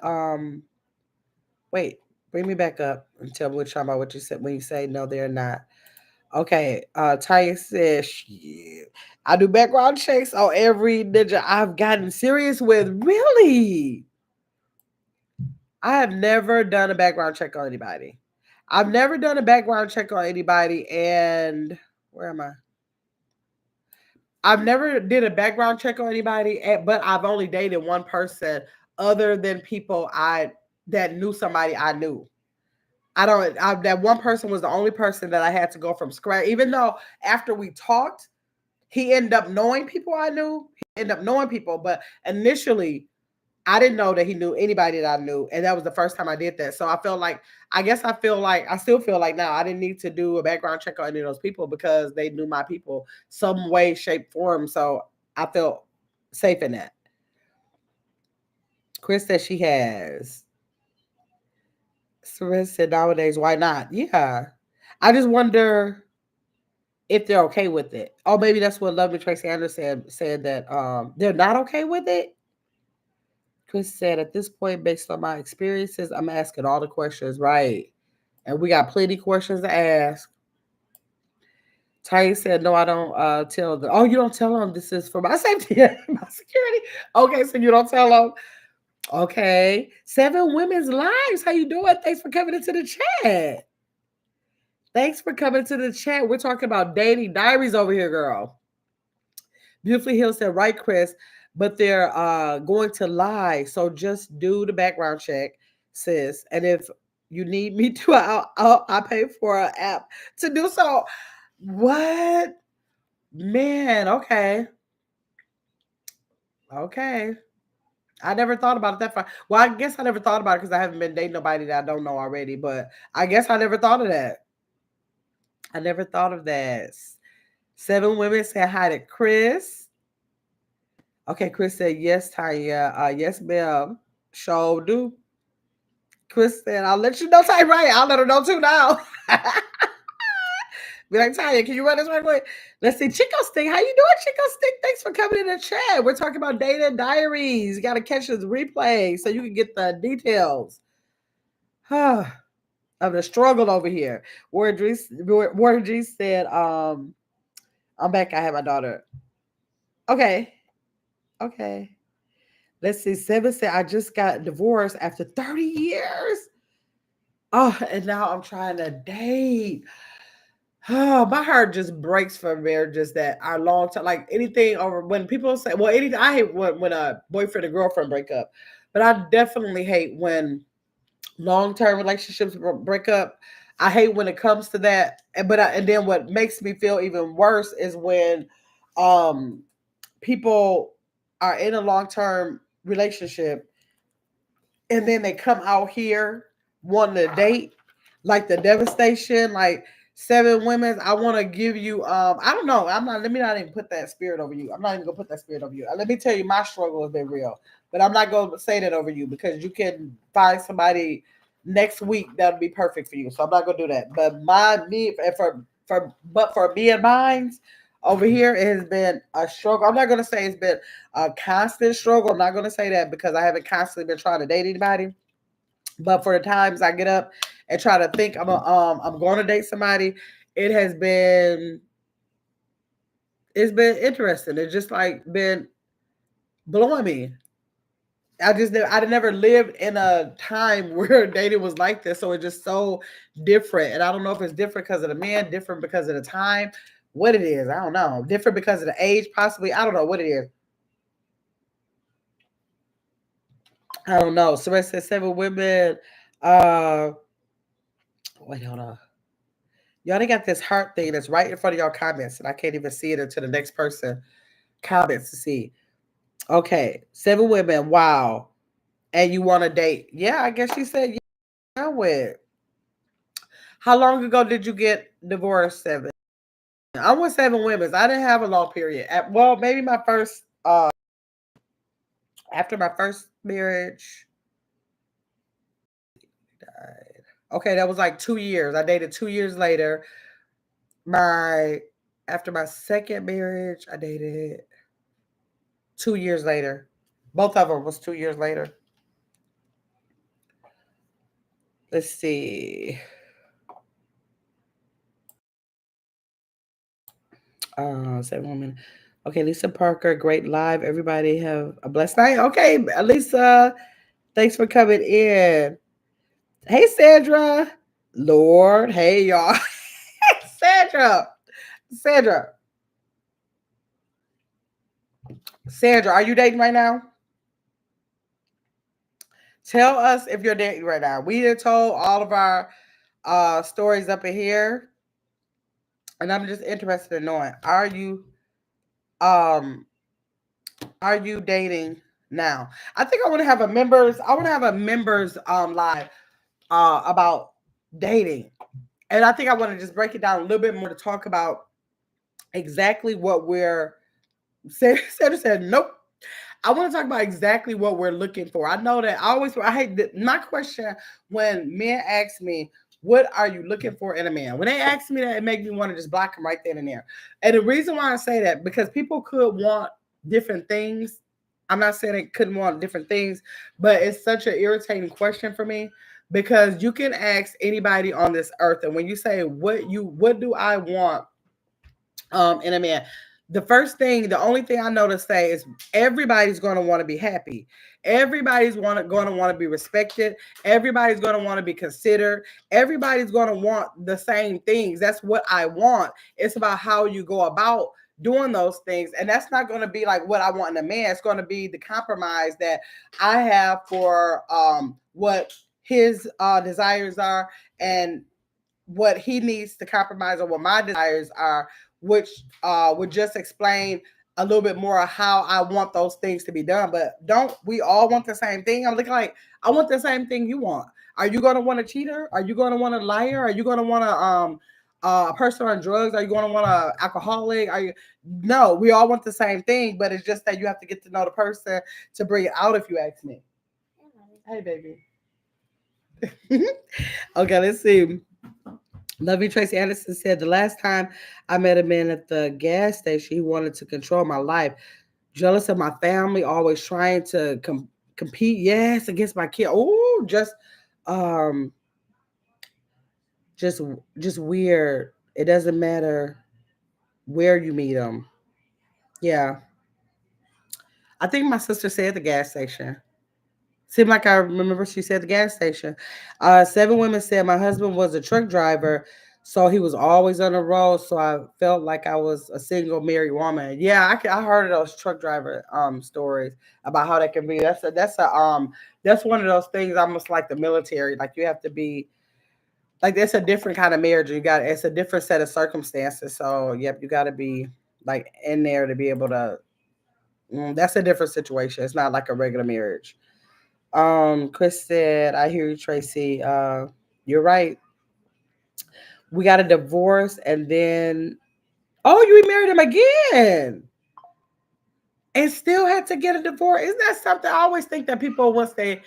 Wait, bring me back up and tell me what you're talking about. What you said when you say no, they're not. Okay, Taya says, "Shit, I do background checks on every ninja I've gotten serious with." Really? I have never done a background check on anybody. I've never done a background check on anybody, and where am I? I've never did a background check on anybody, but I've only dated one person other than people I that knew somebody I knew. That one person was the only person that I had to go from scratch. Even though after we talked, he ended up knowing people I knew. He ended up knowing people, but initially I didn't know that he knew anybody that I knew, and that was the first time I did that. So I felt like, I guess I feel like I still feel like now I didn't need to do a background check on any of those people because they knew my people some way, shape, form. So I felt safe in that. Chris said she has. Chris said nowadays, why not? Yeah, I just wonder if they're okay with it. Oh, maybe that's what Lovely Tracy Anderson said that they're not okay with it. Chris said, at this point, based on my experiences, I'm asking all the questions, right? And we got plenty of questions to ask. Ty said, no, I don't tell them. Oh, you don't tell them this is for my safety, my security. Okay, so you don't tell them. Okay. 7 women's lives. How you doing? Thanks for coming into the chat. Thanks for coming to the chat. We're talking about dating diaries over here, girl. Beautifully Hill said, right, Chris, but they're going to lie. So just do the background check, sis. And if you need me to, I'll pay for an app to do so. What? Man, okay. Okay. I never thought about it that far. Well, I guess I never thought about it because I haven't been dating nobody that I don't know already, but I guess I never thought of that. I never thought of that. 7 women said hi to Chris. Okay, Chris said yes, Tanya. Yes, ma'am. Show do. Chris said, I'll let you know, Tanya. Right. I'll let her know too now. Be like, Tanya, can you run this right quick? Let's see. Chico Stick. How you doing, Chico Stick? Thanks for coming in the chat. We're talking about data diaries. You got to catch this replay so you can get the details of the struggle over here. Warren G said, I'm back. I have my daughter. Okay. Okay. Let's see. 7 said, I just got divorced after 30 years. Oh, and now I'm trying to date. Oh, my heart just breaks for marriages that are long term. Like anything over when people say, well, anything I hate when a boyfriend and girlfriend break up, but I definitely hate when long term relationships break up. I hate when it comes to that. And then what makes me feel even worse is when um people are in a long term relationship and then they come out here wanting to date, like the devastation, like 7 women. I want to give you I don't know. Let me not even put that spirit over you. I'm not even gonna put that spirit over you. Let me tell you my struggle has been real. But I'm not gonna say that over you because you can find somebody next week that'll be perfect for you. So I'm not gonna do that. But for me and mine's over here, it has been a struggle. I'm not gonna say it's been a constant struggle. I'm not gonna say that because I haven't constantly been trying to date anybody. But for the times I get up and try to think I'm going to date somebody, it has been it's been interesting. It's just like been blowing me. I never lived in a time where dating was like this, so it's just so different. And I don't know if it's different because of the man, different because of the time, what it is. I don't know. Different because of the age, possibly. I don't know what it is. I don't know. Somebody said 7 women. Uh, Wait, hold on. Y'all, they got this heart thing that's right in front of y'all comments, and I can't even see it until the next person comments to see. Okay, 7 women. Wow. And you want to date? Yeah, I guess she said yeah. With how long ago did you get divorced? 7. I'm with 7 women. I didn't have a long period. Well, maybe my first after my first marriage. Died. Okay, that was like 2 years. I dated 2 years later. My After my second marriage, I dated 2 years later. Both of them was 2 years later. Let's see. 7 women. Okay, Lisa Parker, great live. Everybody have a blessed night. Okay, Lisa, thanks for coming in. Hey, Sandra. Lord, hey, y'all. Sandra. Sandra. Sandra, are you dating right now? Tell us if you're dating right now. We done told all of our stories up in here. And I'm just interested in knowing, um are you dating now? I think I want to have a members live about dating. And I think I want to just break it down a little bit more to talk about exactly what we're Sandra said nope. I want to talk about exactly what we're looking for. I know that I hate my question when men ask me, what are you looking for in a man? When they ask me that, it makes me want to just block them right then and there. And the reason why I say that, because people could want different things. I'm not saying they couldn't want different things, but it's such an irritating question for me because you can ask anybody on this earth, and when you say what do I want in a man, the only thing I know to say is everybody's going to want to be happy. Everybody's going to want to be respected. Everybody's going to want to be considered. Everybody's going to want the same things. That's what I want. It's about how you go about doing those things, and that's not going to be like what I want in a man. It's going to be the compromise that I have for what his desires are and what he needs to compromise on what my desires are, which would just explain a little bit more of how I want those things to be done. But don't we all want the same thing? I'm looking like I want the same thing you want. Are you going to want a cheater? Are you going to want a liar? Are you going to want a person on drugs? Are you going to want a alcoholic? Are you? No, we all want the same thing, but it's just that you have to get to know the person to bring it out. If you ask me. Hey, baby. Okay, let's see. Lovey Tracy Anderson said the last time I met a man at the gas station, he wanted to control my life, jealous of my family, always trying to compete. Yes, against my kid. Oh, um, just just weird. It doesn't matter where you meet them. Yeah, I think my sister said the gas station. Seemed like I remember she said the gas station. Seven women said my husband was a truck driver, so he was always on the road. So I felt like I was a single married woman. Yeah, I heard of those truck driver stories about how that can be. That's one of those things almost like the military. Like you have to be like it's a different kind of marriage. It's a different set of circumstances. So yep, you got to be like in there to be able to. That's a different situation. It's not like a regular marriage. Chris said, I hear you, Tracy. You're right. We got a divorce and then you remarried him again and still had to get a divorce. Isn't that something? I always think that people once they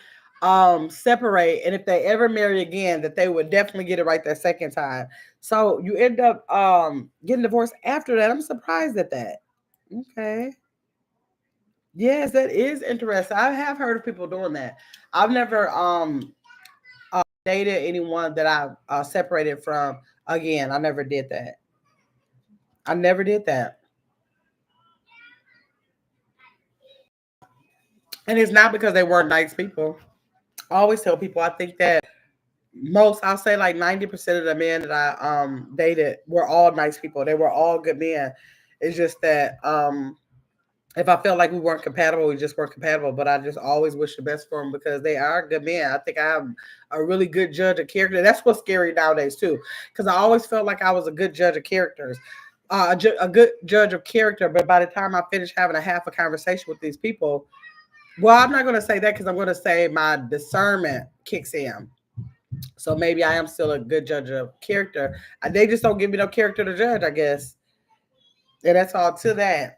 separate and if they ever marry again, that they would definitely get it right that second time. So you end up getting divorced after that. I'm surprised at that. Okay. Yes, that is interesting. I have heard of people doing that. I've never dated anyone that I separated from again. I never did that. I never did that. And it's not because they weren't nice people. I always tell people I think that I'll say like 90% of the men that I dated were all nice people. They were all good men. It's just that if I felt like we weren't compatible, we just weren't compatible. But I just always wish the best for them because they are good men. I think I am a really good judge of character. That's what's scary nowadays too, because I always felt like I was a good judge of characters, a good judge of character. But by the time I finished having a half a conversation with these people, well, I'm not going to say that because I'm going to say my discernment kicks in. So maybe I am still a good judge of character. They just don't give me no character to judge, I guess. And that's all to that.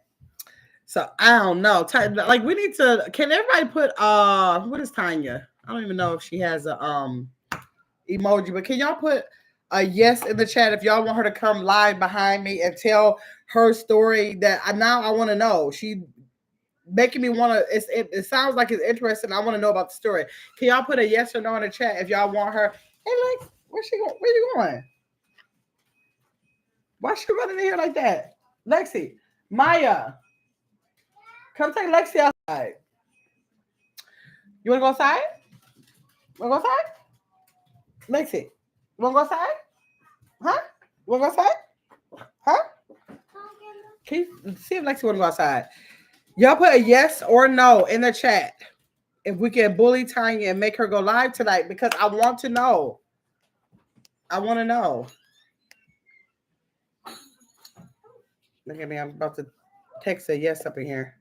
So I don't know. Like we need to. Can everybody put what is Tanya? I don't even know if she has a emoji, but can y'all put a yes in the chat if y'all want her to come live behind me and tell her story? That now I want to know. She making me want to. It sounds like it's interesting. I want to know about the story. Can y'all put a yes or no in the chat if y'all want her? Hey, Lex, where's she going? Where you going? Why she running in here like that? Lexi, Maya, come take Lexi outside. You want to go outside? Want to go outside? Lexi, you want to go outside? Huh? You want to go outside? Huh? Can you see if Lexi want to go outside? Y'all put a yes or no in the chat if we can bully Tanya and make her go live tonight because I want to know. I want to know. Look at me. I'm about to text a yes up in here.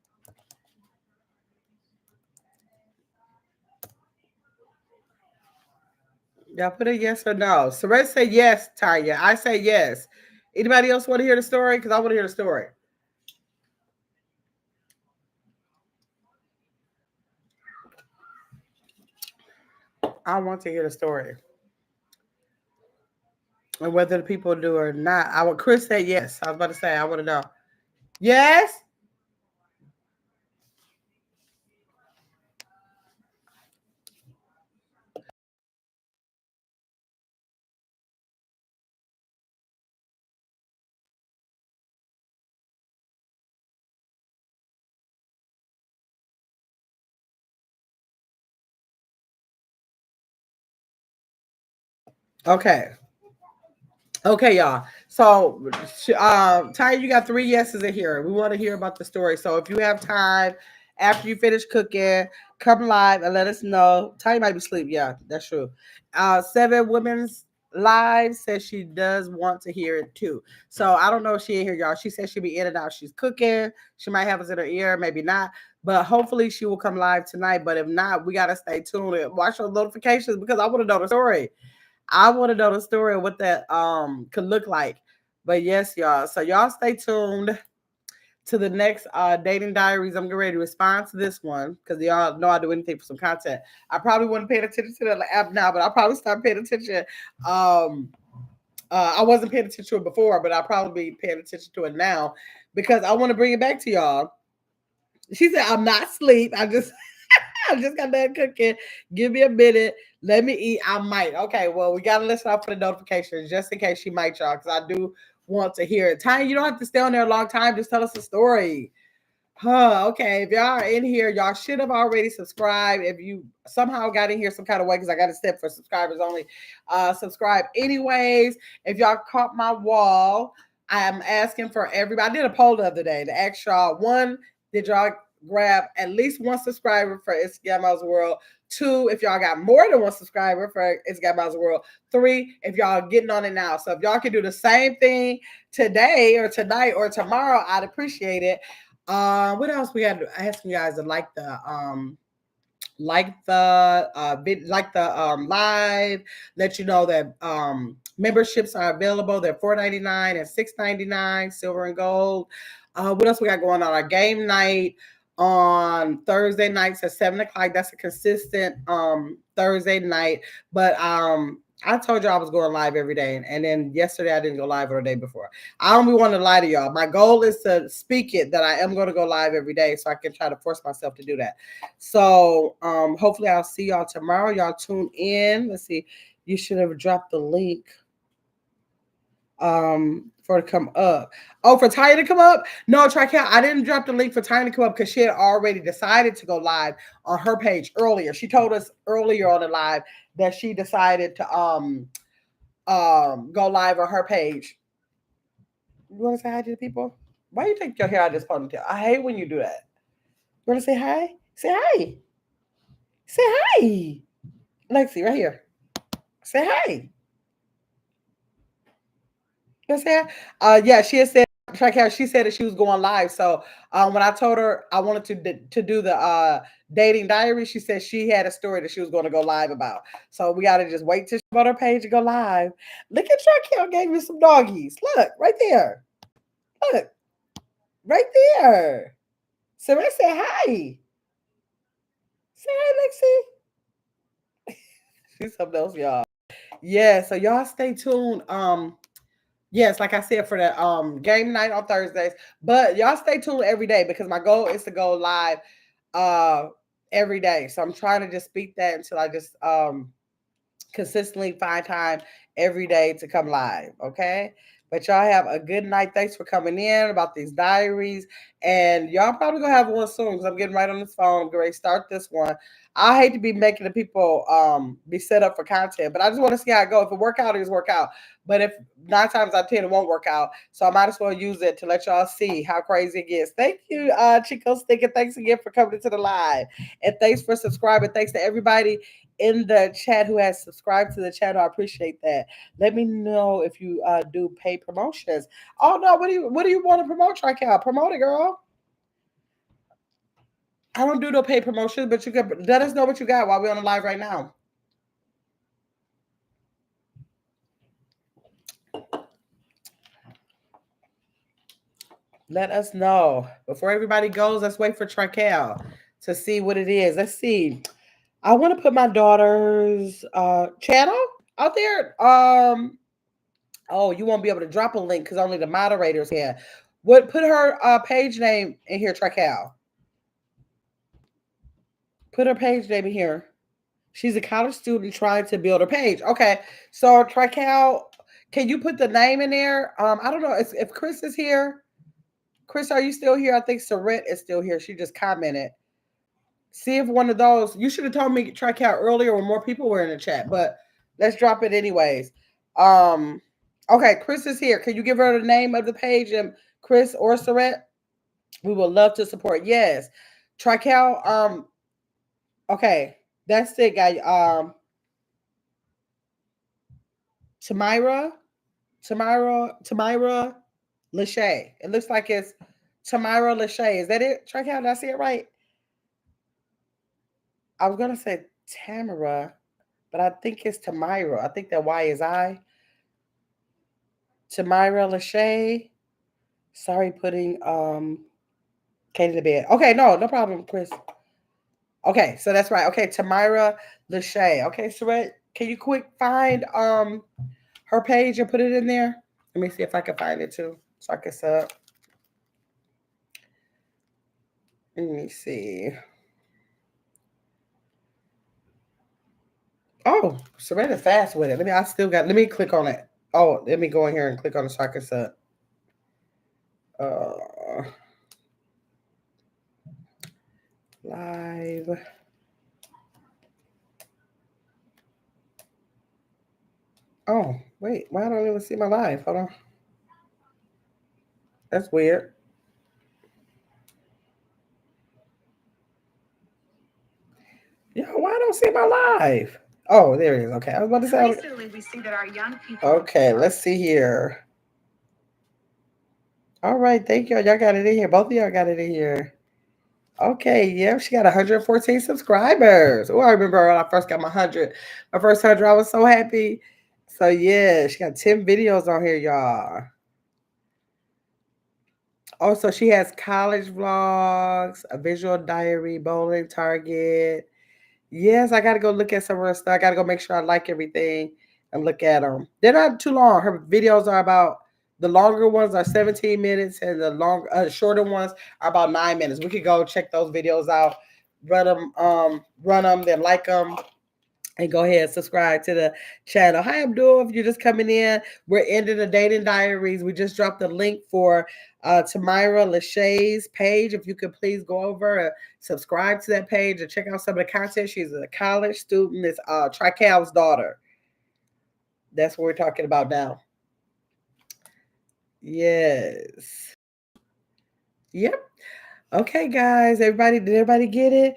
Y'all put a yes or no. Soraya say yes, Tanya. I say yes. Anybody else want to hear the story? Because I want to hear the story. I want to hear the story. And whether the people do or not. Chris said yes. I was about to say I want to know. Yes? Okay. Okay, y'all. So, Ty, you got three yeses in here. We want to hear about the story. So, if you have time after you finish cooking, come live and let us know. Ty might be asleep. Yeah, that's true. Seven Women's Live says she does want to hear it too. So, I don't know if she in here, y'all. She says she'll be in and out. She's cooking. She might have us in her ear, maybe not. But hopefully, she will come live tonight. But if not, we got to stay tuned and watch those notifications because I want to know the story. I want to know the story of what that could look like. But yes, y'all. So y'all stay tuned to the next dating diaries. I'm getting ready to respond to this one because y'all know I do anything for some content. I probably wasn't paying attention to the app now, but I'll probably start paying attention. Um, I wasn't paying attention to it before, but I'll probably be paying attention to it now because I want to bring it back to y'all. She said, "I'm not asleep. I just got done cooking. Give me a minute. Let me eat. I might. Okay, well, we gotta listen out for the notifications just in case she might, y'all, because I do want to hear it. Tanya, you don't have to stay on there a long time. Just tell us a story. Huh, okay. If y'all are in here, y'all should have already subscribed. If you somehow got in here some kind of way, because I got a step for subscribers only, subscribe anyways. If y'all caught my wall, I'm asking for everybody. I did a poll the other day to ask y'all, one, did y'all grab at least one subscriber for It's Miles World? Two, if y'all got more than one subscriber for It's Miles World. Three, if y'all getting on it now. So if y'all can do the same thing today or tonight or tomorrow, I'd appreciate it. What else we got to ask you guys to like the live, let you know that memberships are available. They're $4.99 and $6.99, silver and gold. What else we got going on? Our game night on Thursday nights at 7 o'clock. That's a consistent Thursday night. But I told you I was going live every day, and then yesterday I didn't go live or the day before. I don't want to lie to y'all. My goal is to speak it that I am going to go live every day, so I can try to force myself to do that. So hopefully I'll see y'all tomorrow. Y'all tune in. Let's see. You should have dropped the link for it to come up. Oh, for Tanya to come up? No, Trical, I didn't drop the link for Tanya to come up because she had already decided to go live on her page earlier. She told us earlier on the live that she decided to go live on her page. You want to say hi to the people? Why you take your hair out of this ponytail? I hate when you do that. You want to say hi? Say hi. Say hi. Lexi, right here. Say hi. You want to say hi? Yeah, she had said, she said that she was going live. So when I told her I wanted to do the dating diary, she said she had a story that she was going to go live about. So we got to just wait till she go on her page and go live. Look at Traquel gave me some doggies. Look, right there. Look, right there. So I say hi. Say hi, Lexi. She's something else, y'all. Yeah, so y'all stay tuned. Yes, like I said, for the game night on Thursdays. But y'all stay tuned every day because my goal is to go live every day. So I'm trying to just speak that until I just consistently find time every day to come live. Okay. But y'all have a good night. Thanks for coming in about these diaries. And y'all probably gonna have one soon because I'm getting right on this phone. I'm going to start this one. I hate to be making the people be set up for content, but I just want to see how it goes. If it work out, it just work out. But if 9 times out of 10 it won't work out, so I might as well use it to let y'all see how crazy it gets. Thank you, Chico Stick, and thanks again for coming to the live. And thanks for subscribing. Thanks to everybody in the chat who has subscribed to the channel. I appreciate that. Let me know if you do pay promotions. Oh no, what do you want to promote, Trical? Promote it, girl. I don't do no pay promotions, but you can let us know what you got while we're on the live right now. Let us know. Before everybody goes, let's wait for Trical to see what it is. Let's see. I want to put my daughter's channel out there. Oh, you won't be able to drop a link because only the moderators can. What put her page name in here, Trical? Put her page name in here. She's a college student trying to build her page. Okay, so Trical, can you put the name in there? I don't know if Chris is here. Chris, are you still here? I think Saret is still here. She just commented. See if one of those. You should have told me Trical earlier when more people were in the chat, but let's drop it anyways. Okay, Chris is here. Can you give her the name of the page and Chris or Saret? We would love to support. Yes. Trical, okay, that's it, guy. Tamira Lachey. It looks like it's Tamira Lachey. Is that it? Trical, did I see it right? I was gonna say Tamara. but I think it's Tamira. I think that Y is I. Tamira Lachey. Sorry, putting Katie to bed. Okay, no problem, Chris. Okay, so that's right. Okay, Tamira Lachey. Okay, Saret, can you quick find her page and put it in there? Let me see if I can find it too, so I can sub. Let me see. Oh, Serena's fast with it. Let me. I still got. Let me click on it. Oh, let me go in here and click on it so I can sub. Uh, live. Oh, wait. Why don't I even see my live? Hold on. That's weird. Yo, why I don't see my live? Oh, there it is. Okay, I was about to say. Recently, we see that our young people. Okay, let's see here. All right, thank y'all. Y'all got it in here. Both of y'all got it in here. Okay, yeah, she got 114 subscribers. Oh, I remember when I first got my first 100, I was so happy. So yeah, she got 10 videos on here, y'all. Also, she has college vlogs, a visual diary, bowling, Target. Yes, I got to go look at some of her stuff. I got to go make sure I like everything and look at them. They're not too long. Her videos are about, the longer ones are 17 minutes and the shorter ones are about 9 minutes. We could go check those videos out, run them, then like them, and go ahead and subscribe to the channel. Hi, Abdul. If you're just coming in, we're ending the dating diaries. We just dropped the link for Tamira Lachey's page. If you could please go over and subscribe to that page and check out some of the content. She's a college student. It's Trical's daughter. That's what we're talking about now. Yes. Yep. Okay, guys. Did everybody get it?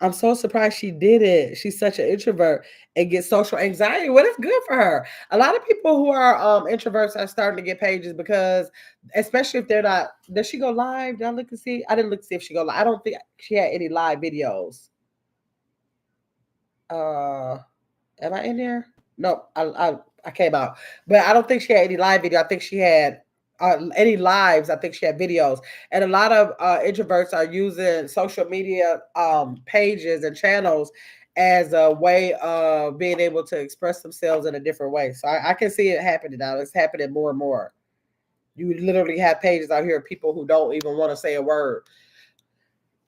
I'm so surprised she did it. She's such an introvert and gets social anxiety. Well, it's good for her. A lot of people who are introverts are starting to get pages because, especially if they're not. Does she go live? Did I look to see? I didn't look to see if she go live. I don't think she had any live videos. Uh, am I in there? No, I came out, but I don't think she had any live video. I think she had any lives. I think she had videos, and a lot of introverts are using social media pages and channels as a way of being able to express themselves in a different way. So I can see it happening now. It's happening more and more. You literally have pages out here of people who don't even want to say a word.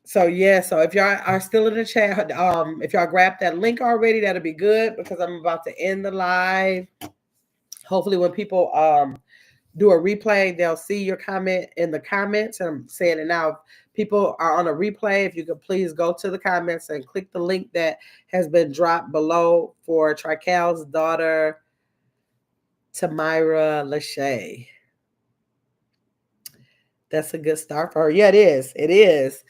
So yeah, so if y'all are still in the chat, if y'all grab that link already, that'll be good because I'm about to end the live. Hopefully, when people do a replay, they'll see your comment in the comments. And I'm saying it now. If people are on a replay, if you could please go to the comments and click the link that has been dropped below for Trical's daughter, Tamira Lachey. That's a good start for her. Yeah, it is. It is.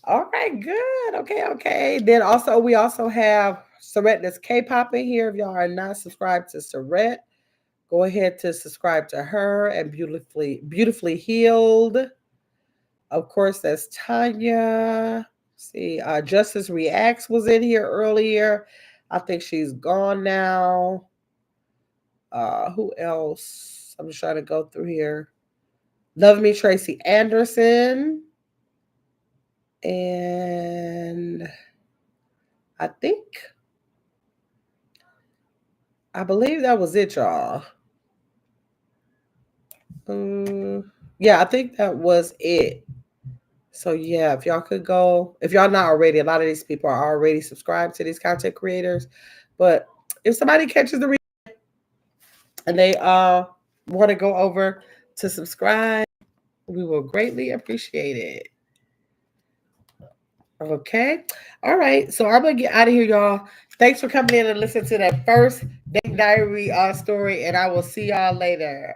All right, good. Okay. Then also, we also have Saret that's K-pop in here. If y'all are not subscribed to Saret, go ahead to subscribe to her and beautifully healed. Of course, that's Tanya. See, Justice Reacts was in here earlier. I think she's gone now. Who else? I'm just trying to go through here. Love Me Tracy Anderson. And I believe that was it, y'all. Yeah, I think that was it. So yeah, if y'all could go, if y'all not already, a lot of these people are already subscribed to these content creators. But if somebody catches the and they want to go over to subscribe, we will greatly appreciate it. Okay. All right. So I'm gonna get out of here, y'all. Thanks for coming in and listening to that first Date Diary story, and I will see y'all later.